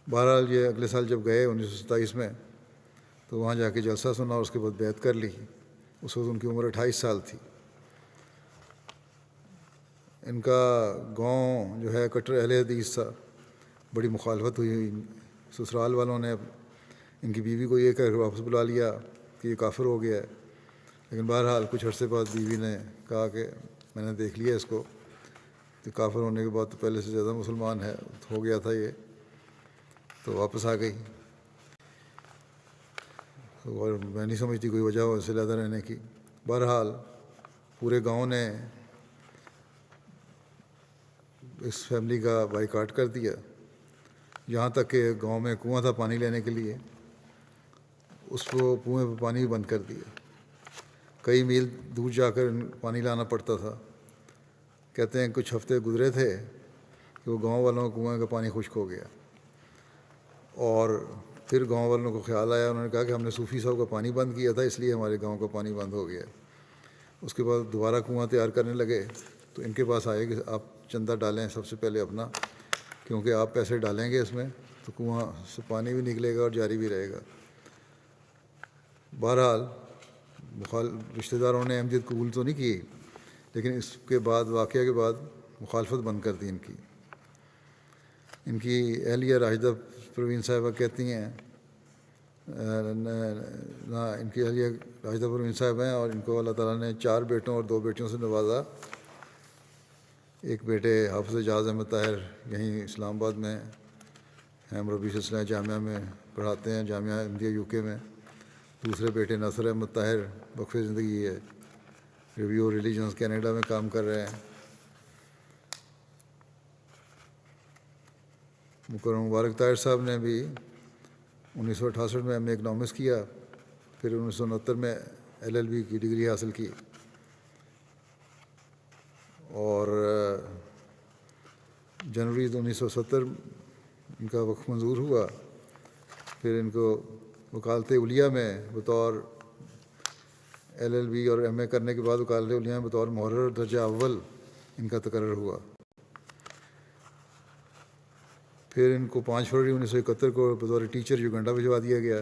بہرحال یہ اگلے سال جب گئے 1927 میں تو وہاں جا کے جلسہ سنا اور اس کے بعد بیعت کر لی۔ اس وقت ان کی عمر 28 سال تھی۔ ان کا گاؤں جو ہے کٹر اہل حدیث تھا، بڑی مخالفت ہوئی۔ سسرال والوں نے ان کی بیوی کو یہ کہہ کر واپس بلا لیا کہ یہ کافر ہو گیا ہے، لیکن بہرحال کچھ عرصے بعد بیوی نے کہا کہ میں نے دیکھ لیا اس کو، تو کافر ہونے کے بعد تو پہلے سے زیادہ مسلمان ہے ہو گیا تھا یہ، تو واپس آ گئی۔ اور میں نہیں سمجھتی کوئی وجہ ہو اسے علیحدہ رہنے کی۔ بہرحال پورے گاؤں نے اس فیملی کا بائیکاٹ کر دیا، یہاں تک کہ گاؤں میں کنواں تھا پانی لینے کے لیے، اس کو کنویں پہ پانی بند کر دیا۔ کئی میل دور جا کر پانی لانا پڑتا تھا۔ کہتے ہیں کچھ ہفتے گزرے تھے کہ وہ گاؤں والوں کو کنویں کا پانی خشک ہو گیا، اور پھر گاؤں والوں کو خیال آیا، انہوں نے کہا کہ ہم نے صوفی صاحب کا پانی بند کیا تھا اس لیے ہمارے گاؤں کا پانی بند ہو گیا۔ اس کے بعد دوبارہ کنواں تیار کرنے لگے تو ان کے پاس آئے کہ آپ چندہ ڈالیں سب سے پہلے اپنا، کیونکہ آپ پیسے ڈالیں گے اس میں تو کنواں سے پانی بھی نکلے گا اور جاری بھی رہے گا۔ بہرحال رشتہ داروں نے احمدیت قبول تو نہیں کی، لیکن اس کے بعد واقعہ کے بعد مخالفت بند کر دی ان کی اہلیہ راشدہ پروین صاحبہ کہتی ہیں ان کی اہلیہ راشدہ پروین صاحب ہیں اور ان کو اللہ تعالیٰ نے 4 بیٹوں اور 2 بیٹیوں سے نوازا. ایک بیٹے حافظ اعجاز احمد طاہر یہیں اسلام آباد میں ہیں، مربی سلسلہ جامعہ میں پڑھاتے ہیں، جامعہ احمدیہ یو کے میں. دوسرے بیٹے ناصر احمد طاہر وقف زندگی ہے، ریویو ریلیجنز کینیڈا میں کام کر رہے ہیں. مکرم مبارک طاہر صاحب نے بھی 1968 میں ایم اے اکنامکس کیا، پھر 1969 میں LLB کی ڈگری حاصل کی، اور جنوری 1970 ان کا وقف منظور ہوا. پھر ان کو وکالت اولیاء میں بطور LLB اور ایم اے کرنے کے بعد وکالت اولیاء میں بطور محرر درجہ اول ان کا تقرر ہوا. پھر ان کو 5 فروری 1971 کو بطور ٹیچر یوگنڈا بھجوا دیا گیا.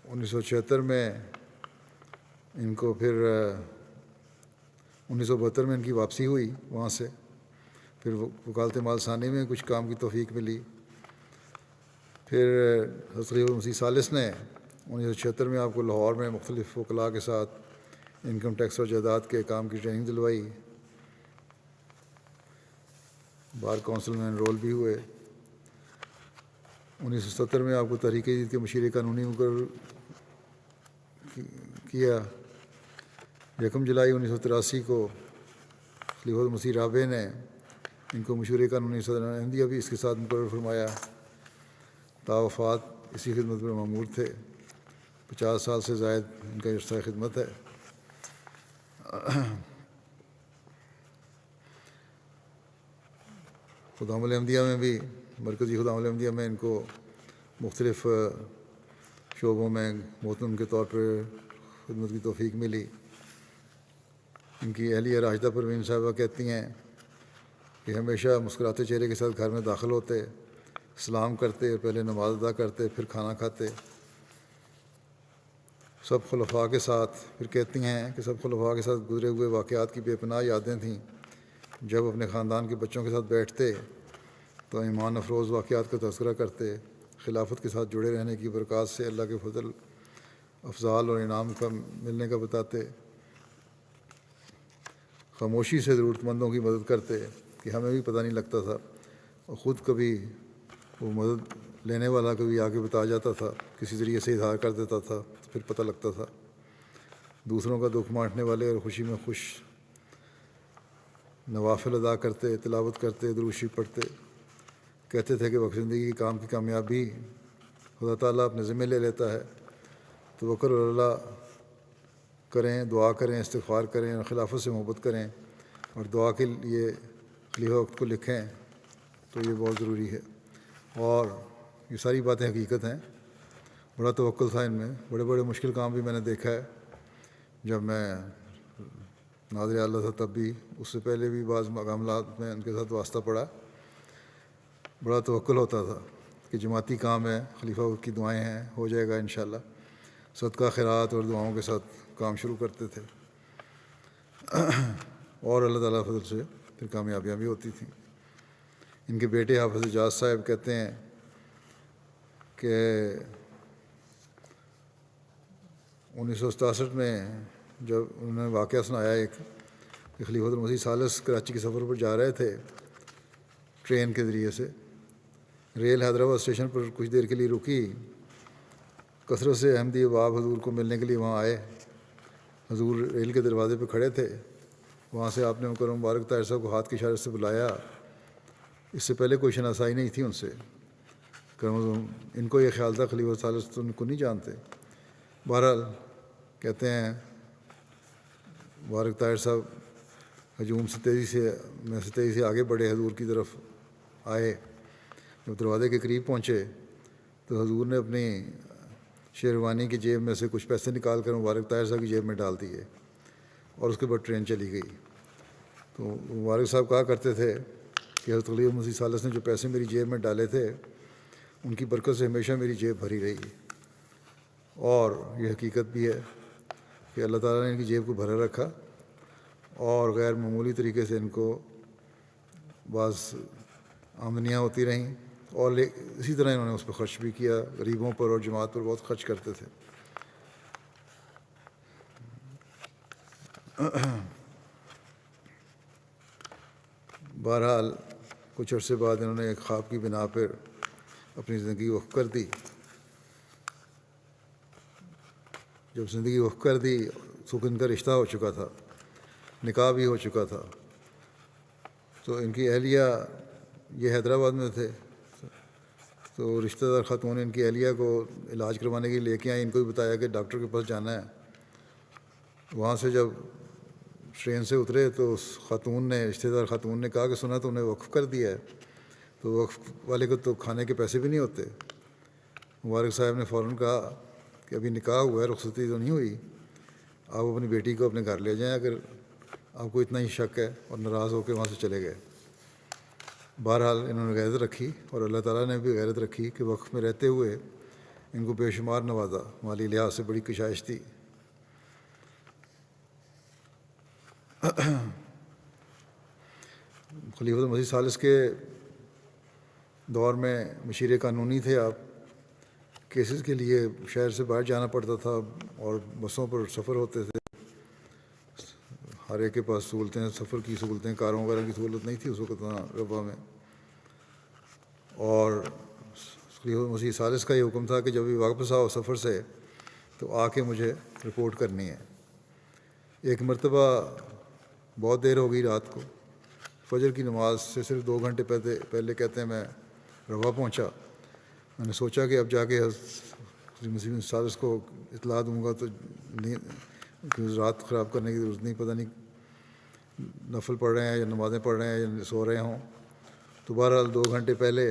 1976 میں ان کو پھر 1972 میں ان کی واپسی ہوئی وہاں سے. پھر وکالت مال ثانی میں کچھ کام کی توفیق ملی. پھر حضرت خلیفہ مسیح ثالث نے 1976 میں آپ کو لاہور میں مختلف وکلاء کے ساتھ انکم ٹیکس اور جائیداد کے کام کی ٹریننگ دلوائی. بار کونسل میں انرول بھی ہوئے. 1970 میں آپ کو تحریک جدید کے مشیر قانونی مقرر کیا. 1 جولائی 1983 کو خلیفہ مسیح رابع نے ان کو مشیر قانونی صدر احمدیہ بھی اس کے ساتھ مقرر فرمایا. تا وفات اسی خدمت پر مامور تھے. 50 سال سے زائد ان کا عرصہ خدمت ہے. خدام الاحمدیہ میں بھی مرکزی خدام الاحمدیہ میں ان کو مختلف شعبوں میں محترم کے طور پر خدمت کی توفیق ملی. ان کی اہلیہ راشدہ پروین صاحبہ کہتی ہیں کہ ہمیشہ مسکراتے چہرے کے ساتھ گھر میں داخل ہوتے، سلام کرتے، پہلے نماز ادا کرتے، پھر کھانا کھاتے سب خلفاء کے ساتھ. پھر کہتی ہیں کہ سب خلفاء کے ساتھ گزرے ہوئے واقعات کی بے پناہ یادیں تھیں. جب اپنے خاندان کے بچوں کے ساتھ بیٹھتے تو ایمان افروز واقعات کا تذکرہ کرتے، خلافت کے ساتھ جڑے رہنے کی برکات سے اللہ کے فضل افضال اور انعام کا ملنے کا بتاتے، خاموشی سے ضرورت مندوں کی مدد کرتے کہ ہمیں بھی پتہ نہیں لگتا تھا، اور خود کبھی وہ مدد لینے والا کبھی آگے بتا جاتا تھا، کسی ذریعے سے اظہار کر دیتا تھا تو پھر پتہ لگتا تھا. دوسروں کا دکھ بانٹنے والے اور خوشی میں خوش، نوافل ادا کرتے، تلاوت کرتے، درود شریف پڑھتے. کہتے تھے کہ وقت زندگی کی کام کی کامیابی خدا تعالیٰ اپنے ذمہ لے لیتا ہے. توکل اللہ کریں، دعا کریں، استغفار کریں اور خلافت سے محبت کریں اور دعا کے لیے خلیفہ وقت کو لکھیں تو یہ بہت ضروری ہے. اور یہ ساری باتیں حقیقت ہیں. بڑا توکل تھا ان میں. بڑے بڑے مشکل کام بھی میں نے دیکھا ہے. جب میں ناظر اعلیٰ تھا تب بھی، اس سے پہلے بھی بعض معاملات میں ان کے ساتھ واسطہ پڑا. بڑا توکل ہوتا تھا کہ جماعتی کام ہے، خلیفہ کی دعائیں ہیں، ہو جائے گا انشاءاللہ. صدقہ خیرات اور دعاؤں کے ساتھ کام شروع کرتے تھے اور اللہ تعالیٰ فضل سے پھر کامیابیاں بھی ہوتی تھیں. ان کے بیٹے حافظ اعجاز صاحب کہتے ہیں کہ 1967 میں جب انہوں نے واقعہ سنایا ایک کہ خلیفہ المسیح ثالث کراچی کے سفر پر جا رہے تھے ٹرین کے ذریعے سے. ریل حیدرآباد اسٹیشن پر کچھ دیر کے لیے رکی. کثرت سے احمدی احباب حضور کو ملنے کے لیے وہاں آئے. حضور ریل کے دروازے پہ کھڑے تھے. وہاں سے آپ نے مکرم مبارک طاہر صاحب کو ہاتھ کی اشارے سے بلایا. اس سے پہلے کوئی شناسائی نہیں تھی ان سے. ان کو یہ خیال تھا خلیفہ ثالث تو ان کو نہیں جانتے. بہرحال کہتے ہیں مبارک طاہر صاحب ہجوم سے تیزی سے آگے بڑھے، حضور کی طرف آئے. جب دروازے کے قریب پہنچے تو حضور نے اپنی شیروانی کی جیب میں سے کچھ پیسے نکال کر مبارک طاہر صاحب کی جیب میں ڈال دیے اور اس کے بعد ٹرین چلی گئی. تو مبارک صاحب کہا کرتے تھے کہ حضرت خلیفہ مسیح ثالث نے جو پیسے میری جیب میں ڈالے تھے ان کی برکت سے ہمیشہ میری جیب بھری رہی. اور یہ حقیقت بھی ہے. کہ اللہ تعالیٰ نے ان کی جیب کو بھرا رکھا اور غیر معمولی طریقے سے ان کو بعض آمدنیاں ہوتی رہیں، اور اسی طرح انہوں نے اس پہ خرچ بھی کیا، غریبوں پر اور جماعت پر بہت خرچ کرتے تھے۔ بہرحال کچھ عرصے بعد انہوں نے ایک خواب کی بنا پر اپنی زندگی وقف کر دی۔ جب زندگی وقف کر دی تو ان کا رشتہ ہو چکا تھا، نکاح بھی ہو چکا تھا، تو ان کی اہلیہ، یہ حیدرآباد میں تھے، تو رشتہ دار خاتون ان کی اہلیہ کو علاج کروانے کے لیے لے کے آئیں۔ ان کو بھی بتایا کہ ڈاکٹر کے پاس جانا ہے۔ وہاں سے جب ٹرین سے اترے تو اس خاتون نے، رشتہ دار خاتون نے کہا کہ سنا تو انہیں وقف کر دیا ہے، تو وقف والے کو تو کھانے کے پیسے بھی نہیں ہوتے۔ مبارک صاحب نے فوراً کہا کہ ابھی نکاح ہوا ہے، رخصتی تو نہیں ہوئی، آپ اپنی بیٹی کو اپنے گھر لے جائیں اگر آپ کو اتنا ہی شک ہے، اور ناراض ہو کے وہاں سے چلے گئے۔ بہرحال انہوں نے غیرت رکھی، اور اللہ تعالیٰ نے بھی غیرت رکھی کہ وقف میں رہتے ہوئے ان کو بے شمار نوازا، مالی لحاظ سے بڑی کشائش تھی۔ خلیفۃ المسیح ثالث کے دور میں مشیر قانونی تھے آپ، کیسز کے لیے شہر سے باہر جانا پڑتا تھا اور بسوں پر سفر ہوتے تھے، ہر ایک کے پاس سہولتیں، سفر کی سہولتیں، کاروں وغیرہ کی سہولت نہیں تھی اس وقت وہاں ربا میں۔ اور خلیفۃ المسیح ثالث کا یہ حکم تھا کہ جب بھی واپس آؤ سفر سے تو آ کے مجھے رپورٹ کرنی ہے۔ ایک مرتبہ بہت دیر ہو گئی رات کو، فجر کی نماز سے صرف 2 گھنٹے پہلے کہتے ہیں میں روا پہنچا۔ میں نے سوچا کہ اب جا کے حضرت مسیح ثالث کو اطلاع دوں گا تو رات خراب کرنے کی ضرورت نہیں، پتہ نہیں نفل پڑھ رہے ہیں یا نمازیں پڑھ رہے ہیں یا سو رہے ہوں۔ تو بہرحال 2 گھنٹے پہلے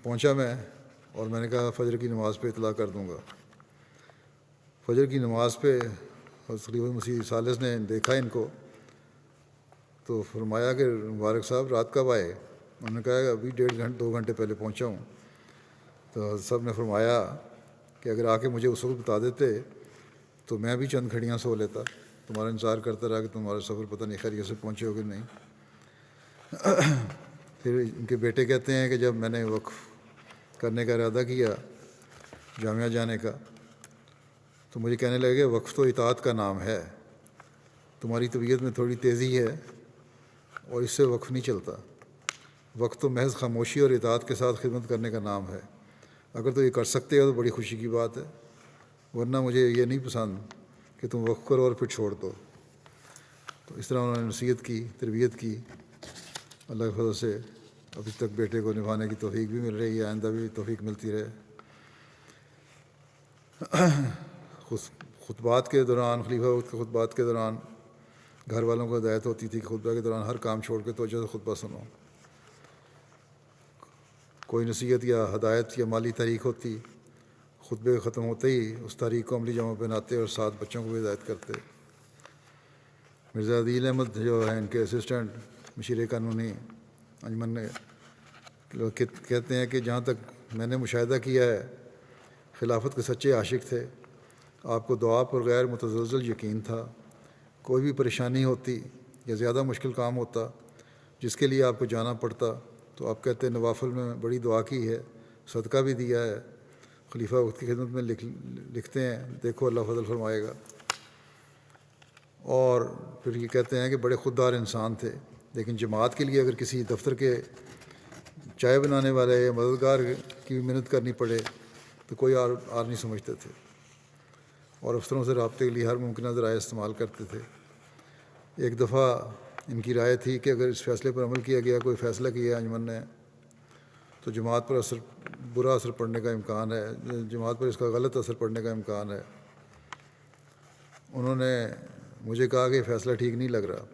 پہنچا میں، اور میں نے کہا فجر کی نماز پہ اطلاع کر دوں گا۔ فجر کی نماز پہ حضرت خلیفۃ المسیح ثالث نے دیکھا ان کو، تو فرمایا کہ مبارک صاحب رات کب آئے؟ انہوں نے کہا کہ ابھی 2 گھنٹے پہلے پہنچا ہوں۔ تو حضرت صاحب نے فرمایا کہ اگر آ کے مجھے اس وقت بتا دیتے تو میں بھی چند گھڑیاں سو لیتا، تمہارا انتظار کرتا رہا کہ تمہارا سفر پتہ نہیں خیریت سے پہنچے ہو کہ نہیں۔ پھر ان کے بیٹے کہتے ہیں کہ جب میں نے وقف کرنے کا ارادہ کیا جامعہ جانے کا، تو مجھے کہنے لگے کہ وقف تو اطاعت کا نام ہے، تمہاری طبیعت میں تھوڑی تیزی ہے اور اس سے وقف نہیں چلتا، وقف تو محض خاموشی اور اطاعت کے ساتھ خدمت کرنے کا نام ہے، اگر تو یہ کر سکتے ہو تو بڑی خوشی کی بات ہے، ورنہ مجھے یہ نہیں پسند کہ تم وقف کرو اور پھر چھوڑ دو۔ تو اس طرح انہوں نے نصیحت کی، تربیت کی۔ اللہ کے فضل سے ابھی تک بیٹے کو نبھانے کی توفیق بھی مل رہی ہے، آئندہ بھی توفیق ملتی رہے۔ خطبات کے دوران، خلیفہ وقت کے خطبات کے دوران گھر والوں کو ہدایت ہوتی تھی کہ خطبہ کے دوران ہر کام چھوڑ کے توجہ سے خطبہ سنو۔ کوئی نصیحت یا ہدایت یا مالی تحریک ہوتی، خطبے ختم ہوتے ہی اس تحریک کو عملی جامہ پہناتے اور 7 بچوں کو بھی ہدایت کرتے۔ مرزا عدیل احمد جو ہیں ان کے اسسٹنٹ مشیر قانونی انجمن نے لوگ کہتے ہیں کہ جہاں تک میں نے مشاہدہ کیا ہے خلافت کے سچے عاشق تھے، آپ کو دعا پر غیر متزلزل یقین تھا۔ کوئی بھی پریشانی ہوتی یا زیادہ مشکل کام ہوتا جس کے لیے آپ کو جانا پڑتا تو آپ کہتے ہیں نوافل میں بڑی دعا کی ہے، صدقہ بھی دیا ہے۔ خلیفہ وقت کی خدمت میں لکھتے ہیں دیکھو اللہ فضل فرمائے گا۔ اور پھر یہ کہتے ہیں کہ بڑے خوددار انسان تھے، لیکن جماعت کے لیے اگر کسی دفتر کے چائے بنانے والے یا مددگار کی محنت کرنی پڑے تو کوئی آر نہیں سمجھتے تھے، اور افسروں سے رابطے کے لیے ہر ممکنہ ذرائع استعمال کرتے تھے۔ ایک دفعہ ان کی رائے تھی کہ اگر اس فیصلے پر عمل کیا گیا، کوئی فیصلہ کیا انجمن نے، تو جماعت پر برا اثر پڑنے کا امکان ہے، جماعت پر اس کا غلط اثر پڑنے کا امکان ہے۔ انہوں نے مجھے کہا کہ یہ فیصلہ ٹھیک نہیں لگ رہا،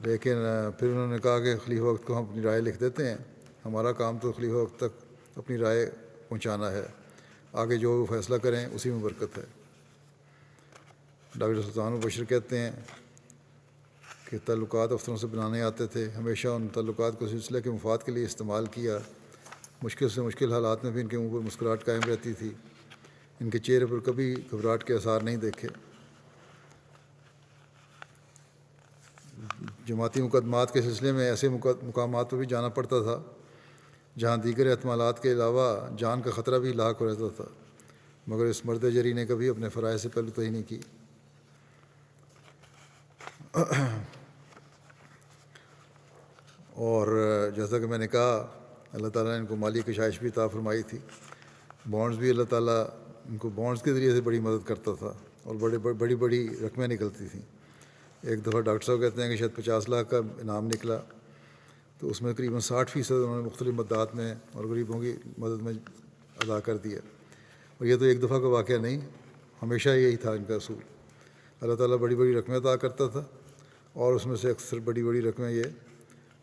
لیکن پھر انہوں نے کہا کہ خلیفہ وقت کو ہم اپنی رائے لکھ دیتے ہیں، ہمارا کام تو خلیفہ وقت تک اپنی رائے پہنچانا ہے، آگے جو وہ فیصلہ کریں اسی میں برکت ہے۔ ڈاکٹر سلطان البشر کہتے ہیں کہ تعلقات افسروں سے بنانے آتے تھے، ہمیشہ ان تعلقات کو سلسلے کے مفاد کے لیے استعمال کیا، مشکل سے مشکل حالات میں بھی ان کے منہ پر مسکراہٹ قائم رہتی تھی۔ ان کے چہرے پر کبھی گھبراہٹ کے آثار نہیں دیکھے۔ جماعتی مقدمات کے سلسلے میں ایسے مقامات پر بھی جانا پڑتا تھا جہاں دیگر احتمالات کے علاوہ جان کا خطرہ بھی لاحق ہو رہتا تھا، مگر اس مرد جری نے کبھی اپنے فرائض سے پہلو تہی نہیں کی۔ اور جیسا کہ میں نے کہا، اللہ تعالیٰ نے ان کو مالی کشائش بھی عطا فرمائی تھی۔ بانڈز بھی اللہ تعالیٰ ان کو بانڈز کے ذریعے سے بڑی مدد کرتا تھا اور بڑی بڑی رقمیں نکلتی تھیں۔ ایک دفعہ ڈاکٹر صاحب کہتے ہیں کہ شاید 50 لاکھ کا انعام نکلا، تو اس میں تقریباً 60% انہوں نے مختلف مدات میں اور غریبوں کی مدد میں ادا کر دیا۔ اور یہ تو ایک دفعہ کا واقعہ نہیں، ہمیشہ یہی تھا ان کا اصول۔ اللہ تعالیٰ بڑی بڑی رقمیں عطا کرتا تھا اور اس میں سے اکثر بڑی بڑی رقمیں یہ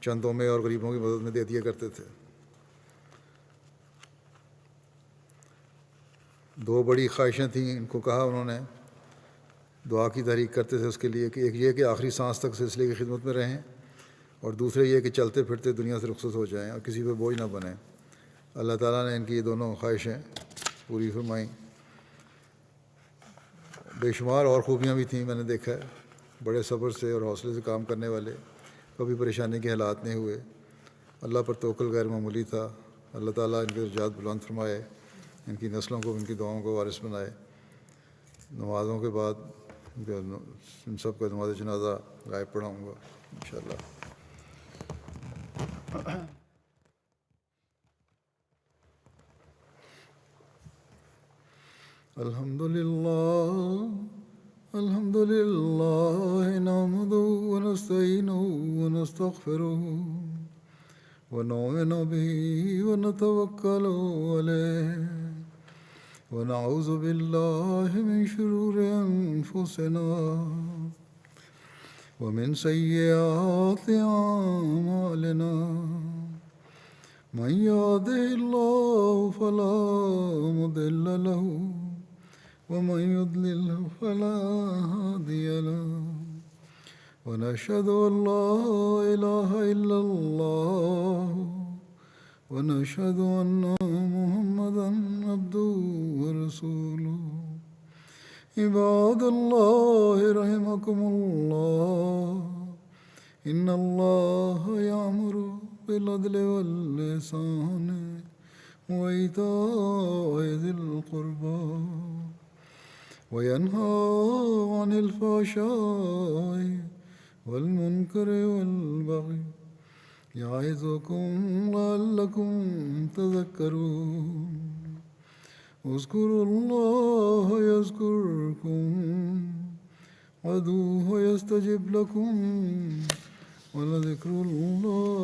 چندوں میں اور غریبوں کی مدد میں دے دیا کرتے تھے۔ دو بڑی خواہشیں تھیں ان کو کہا انہوں نے، دعا کی تحریک کرتے تھے اس کے لیے کہ ایک یہ کہ آخری سانس تک سلسلے کی خدمت میں رہیں، اور دوسرے یہ کہ چلتے پھرتے دنیا سے رخصت ہو جائیں اور کسی پہ بوجھ نہ بنیں۔ اللہ تعالیٰ نے ان کی یہ دونوں خواہشیں پوری فرمائیں۔ بے شمار اور خوبیاں بھی تھیں، میں نے دیکھا ہے، بڑے صبر سے اور حوصلے سے کام کرنے والے، کبھی پریشانی کے حالات نہیں ہوئے۔ اللہ پر توکل غیر معمولی تھا۔ اللہ تعالیٰ ان کے درجات بلند فرمائے، ان کی نسلوں کو ان کی دعاؤں کو وارث بنائے۔ نمازوں کے بعد ان سب کا نماز جنازہ غائب پڑھاؤں گا انشاءاللہ۔ الحمد للہ نحمدہ ونستعینہ ونستغفرہ ونؤمن بہ ونتوکل علیہ ونعوذ باللہ من شرور انفسنا ومن سیئات اعمالنا من یہدہ اللہ فلا مضل لہ ومن يضلل فلا هادي له ونشهد أن لا إله إلا الله ونشهد أن محمدا عبده ورسوله عباد الله رحمكم الله إن الله يأمر بالعدل والإحسان وإيتاء ذي القربى وينهى عن الفحشاء والمنكر والبغي يعظكم لعلكم تذكرون اذكروا الله يذكركم وادعوه يستجب لكم ولذكر الله